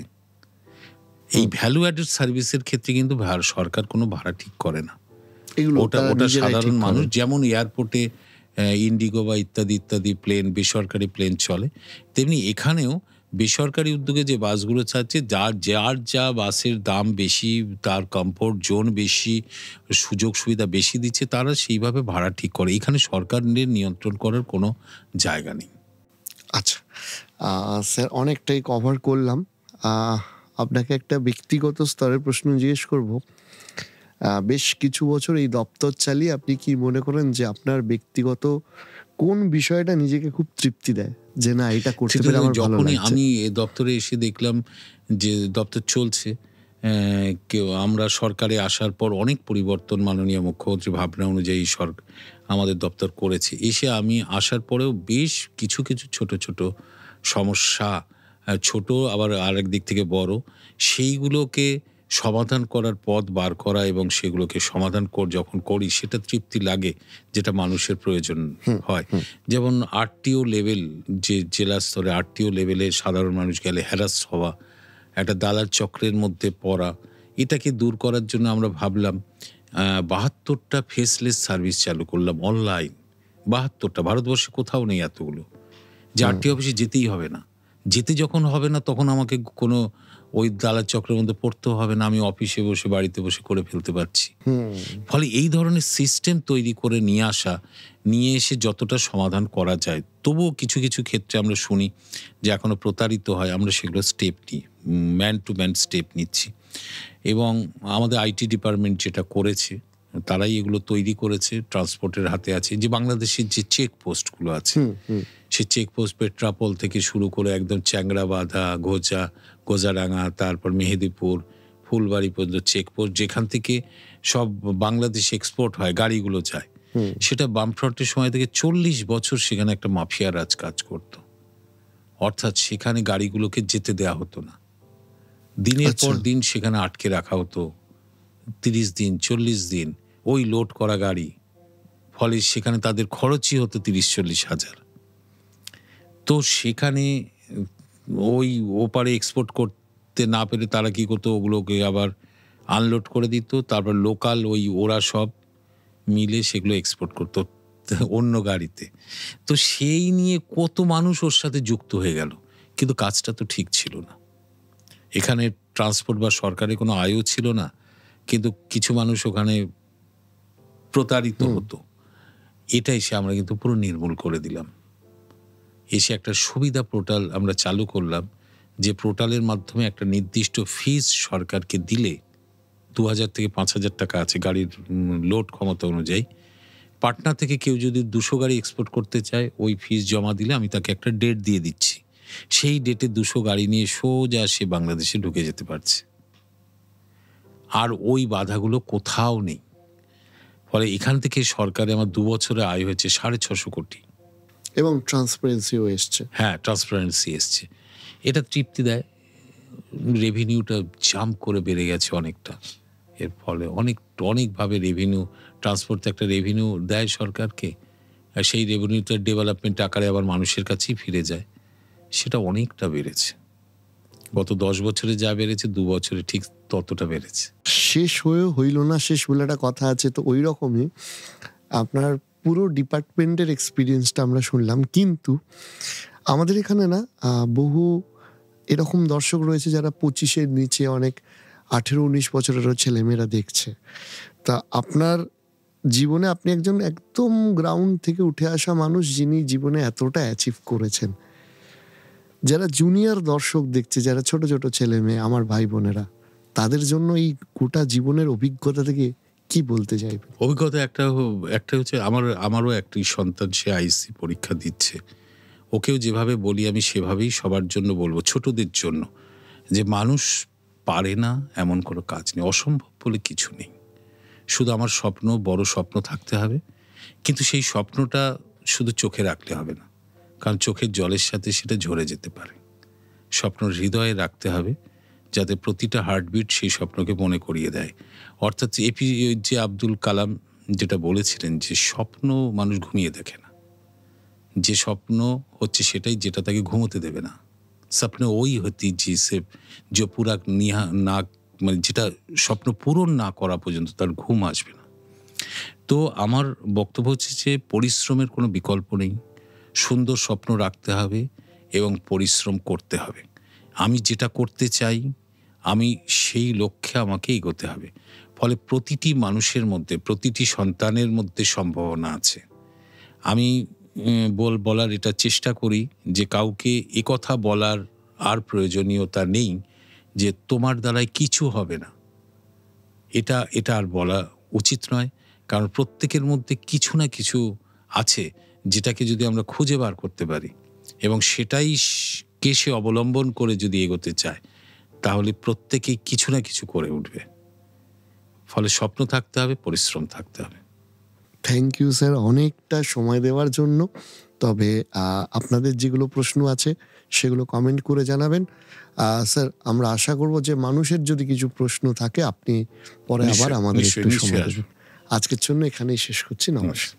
এই ভ্যালু অ্যাডেড সার্ভিসের ক্ষেত্রে কিন্তু সরকার কোনো ভাড়া ঠিক করে না। ওটা সাধারণ মানুষ, যেমন এয়ারপোর্টে ইন্ডিগো বা ইত্যাদি ইত্যাদি প্লেন, বেসরকারি প্লেন চলে, তেমনি এখানেও বেসরকারি উদ্যোগে যে বাসগুলো চাচ্ছে, যার যা বাসের দাম বেশি, তার কমফোর্ট জোন বেশি, সুযোগ সুবিধা বেশি দিচ্ছে, তারা সেইভাবে ভাড়া ঠিক করে। এখানে সরকারের নিয়ন্ত্রণ করার কোনো জায়গা নেই। আচ্ছা স্যার, অনেকটাই কভার করলাম। আপনাকে একটা ব্যক্তিগত স্তরের প্রশ্ন জিজ্ঞেস করব। বেশ কিছু বছর এই দপ্তর চালিয়ে আপনি কি মনে করেন যে আপনার ব্যক্তিগত কোন বিষয়টা নিজেকে খুব তৃপ্তি দেয়, যে না এটা করতে পেরে আমার ভালো লাগছে? যখনই আমি এই দপ্তরে এসে দেখলাম যে দপ্তর চলছে, আমরা সরকারে আসার পর অনেক পরিবর্তন মাননীয় মুখ্যমন্ত্রী ভাবনা অনুযায়ী আমাদের দপ্তর করেছে। এসে আমি আসার পরেও বেশ কিছু কিছু ছোট ছোট সমস্যা, ছোট আবার আরেক দিক থেকে বড়, সেইগুলোকে সমাধান করার পথ বার করা এবং সেগুলোকে সমাধান যখন করি সেটা তৃপ্তি লাগে, যেটা মানুষের প্রয়োজন হয়। যেমন আরটিও লেভেল, যে জেলা স্তরে আরটিও লেভেলে সাধারণ মানুষ গেলে হ্যারাস হওয়া, একটা দালাল চক্রের মধ্যে পড়া, এটাকে দূর করার জন্য আমরা ভাবলাম 72টা ফেসলেস সার্ভিস চালু করলাম অনলাইন। 72টা, ভারতবর্ষে কোথাও নেই এতগুলো। যে আরটিও অফিসে যেতেই হবে না, যেতে যখন হবে না তখন আমাকে কোনো ওই দালাল চক্রের মধ্যে পড়তেও হবে না, আমি অফিসে বসে বাড়িতে বসে করে ফেলতে পারছি। ফলে এই ধরনের সিস্টেম তৈরি করে নিয়ে এসে যতটা সমাধান করা যায়, তবুও কিছু কিছু ক্ষেত্রে আমরা শুনি যে এখনো প্রতারিত হয়, আমরা সেগুলো স্টেপ নিই, ম্যান টু ম্যান স্টেপ নিচ্ছি। এবং আমাদের আইটি ডিপার্টমেন্ট যেটা করেছে, তারাই এগুলো তৈরি করেছে, ট্রান্সপোর্টের হাতে আছে। যে বাংলাদেশের যে চেকপোস্টগুলো আছে, সে চেকপোস্ট পেট্রাপোল থেকে শুরু করে একদম চ্যাংরাবাঁধা, গোজারাঙ্গা, তারপর মেহেদিপুর, ফুলবাড়ি পর্যন্ত চেকপোস্ট, যেখান থেকে সব বাংলাদেশ এক্সপোর্ট হয়, গাড়িগুলো যায়, সেটা বামফ্রন্টের সময় থেকে 40 বছর সেখানে একটা মাফিয়া রাজ কাজ করত। অর্থাৎ সেখানে গাড়িগুলোকে যেতে দেয়া হতো না, দিনের পর দিন সেখানে আটকে রাখা হতো, 30 দিন 40 দিন ওই লোড করা গাড়ি, ফলে সেখানে তাদের খরচই হতো 30-40 হাজার। তো সেখানে ওই ওপারে এক্সপোর্ট করতে না পেরে তারা কি করতো, ওগুলোকে আবার আনলোড করে দিত, তারপর লোকাল ওই ওরা সব মিলে সেগুলো এক্সপোর্ট করতো অন্য গাড়িতে। তো সেই নিয়ে কত মানুষ ওর সাথে যুক্ত হয়ে গেল, কিন্তু কাজটা তো ঠিক ছিল না। এখানে ট্রান্সপোর্ট বা সরকারের কোনো আয়ও ছিল না, কিন্তু কিছু মানুষ ওখানে প্রতারিত হতো। এটা এসে আমরা কিন্তু পুরো নির্মূল করে দিলাম। এসে একটা সুবিধা পোর্টাল আমরা চালু করলাম, যে পোর্টালের মাধ্যমে একটা নির্দিষ্ট ফিস সরকারকে দিলে 2000 থেকে 5000 টাকা আছে গাড়ির লোড ক্ষমতা অনুযায়ী। পাটনা থেকে কেউ যদি 200 গাড়ি এক্সপোর্ট করতে চায়, ওই ফিস জমা দিলে আমি তাকে একটা ডেট দিয়ে দিচ্ছি, সেই ডেটে 200 গাড়ি নিয়ে সোজা সে বাংলাদেশে ঢুকে যেতে পারছে। আর ওই বাধাগুলো কোথাও নেই। ফলে এখান থেকে সরকারে আমার 2 বছরে আয় হয়েছে 650 কোটি। এবং ট্রান্সপারেন্সিও এসছে। হ্যাঁ, ট্রান্সপারেন্সি এসছে। এটা তৃপ্তি দেয়। রেভিনিউটা জাম্প করে বেড়ে গেছে অনেকটা। এর ফলে অনেকভাবে রেভিনিউ, ট্রান্সপোর্ট একটা রেভিনিউ দেয় সরকারকে, আর সেই রেভিনিউটার ডেভেলপমেন্ট আকারে আবার মানুষের কাছেই ফিরে যায়। সেটা অনেকটা বেড়েছে। গত 10 বছরে যা বেড়েছে 2 বছরে ঠিক ততটা বেড়েছে। শেষ হয়েও হইল না শেষ বলে একটা কথা আছে, তো ওই রকমই আপনার পুরো ডিপার্টমেন্টের এক্সপিরিয়েন্সটা আমরা শুনলাম। কিন্তু আমাদের এখানে না বহু এরকম দর্শক রয়েছে যারা 25-এর নিচে, অনেক 18-19 বছরেরও ছেলেমেয়েরা দেখছে। তা আপনার জীবনে আপনি একজন একদম গ্রাউন্ড থেকে উঠে আসা মানুষ, যিনি জীবনে এতটা অ্যাচিভ করেছেন। যারা জুনিয়র দর্শক দেখছে, যারা ছোট ছোট ছেলে মেয়ে, আমার ভাই বোনেরা, তাদের জন্য এই গোটা জীবনের অভিজ্ঞতা থেকে কি বলতে চাইবেন? অভিজ্ঞতা একটা হচ্ছে আমারও একটি সন্তান, সে আইসি পরীক্ষা দিচ্ছে। ওকেও যেভাবে বলি আমি সেভাবেই সবার জন্য বলবো, ছোটদের জন্য, যে মানুষ পারে না এমন কোনো কাজ নেই, অসম্ভব বলে কিছু নেই। শুধু আমার স্বপ্ন, বড় স্বপ্ন থাকতে হবে, কিন্তু সেই স্বপ্নটা শুধু চোখে রাখলে হবে না, কারণ চোখের জলের সাথে সেটা ঝরে যেতে পারে। স্বপ্ন হৃদয়ে রাখতে হবে, যাতে প্রতিটা হার্টবিট সেই স্বপ্নকে মনে করিয়ে দেয়। অর্থাৎ এপিজে আব্দুল কালাম যেটা বলেছিলেন, যে স্বপ্ন মানুষ ঘুমিয়ে দেখে না, যে স্বপ্ন হচ্ছে সেটাই যেটা তাকে ঘুমোতে দেবে না। স্বপ্নে ওই হতি জিসে যে পুরা না, মানে যেটা স্বপ্ন পূরণ না করা পর্যন্ত তার ঘুম আসবে না। তো আমার বক্তব্য হচ্ছে যে পরিশ্রমের কোনো বিকল্প নেই। সুন্দর স্বপ্ন রাখতে হবে এবং পরিশ্রম করতে হবে। আমি যেটা করতে চাই, আমি সেই লক্ষ্যে আমাকে এগোতে হবে। ফলে প্রতিটি মানুষের মধ্যে, প্রতিটি সন্তানের মধ্যে সম্ভাবনা আছে। আমি বলার এটা চেষ্টা করি যে কাউকে কথা বলার আর প্রয়োজনীয়তা নেই যে তোমার দ্বারাই কিছু হবে না। এটা আর বলা উচিত নয়, কারণ প্রত্যেকের মধ্যে কিছু না কিছু আছে যেটাকে যদি আমরা খুঁজে বার করতে পারি এবং সেটাই সে অবলম্বন করে যদি এগোতে চায়, তাহলে প্রত্যেকেই কিছু না কিছু করে উঠবে। ফলে স্বপ্ন থাকতে হবে, পরিশ্রম থাকতে হবে। থ্যাংক ইউ স্যার, অনেকটা সময় দেওয়ার জন্য। তবে আপনাদের যেগুলো প্রশ্ন আছে সেগুলো কমেন্ট করে জানাবেন। স্যার, আমরা আশা করব যে মানুষের যদি কিছু প্রশ্ন থাকে আপনি পরে আবার আমাদের একটু সময় দেবেন। আজকের জন্য এখানেই শেষ করছি। নমস্কার।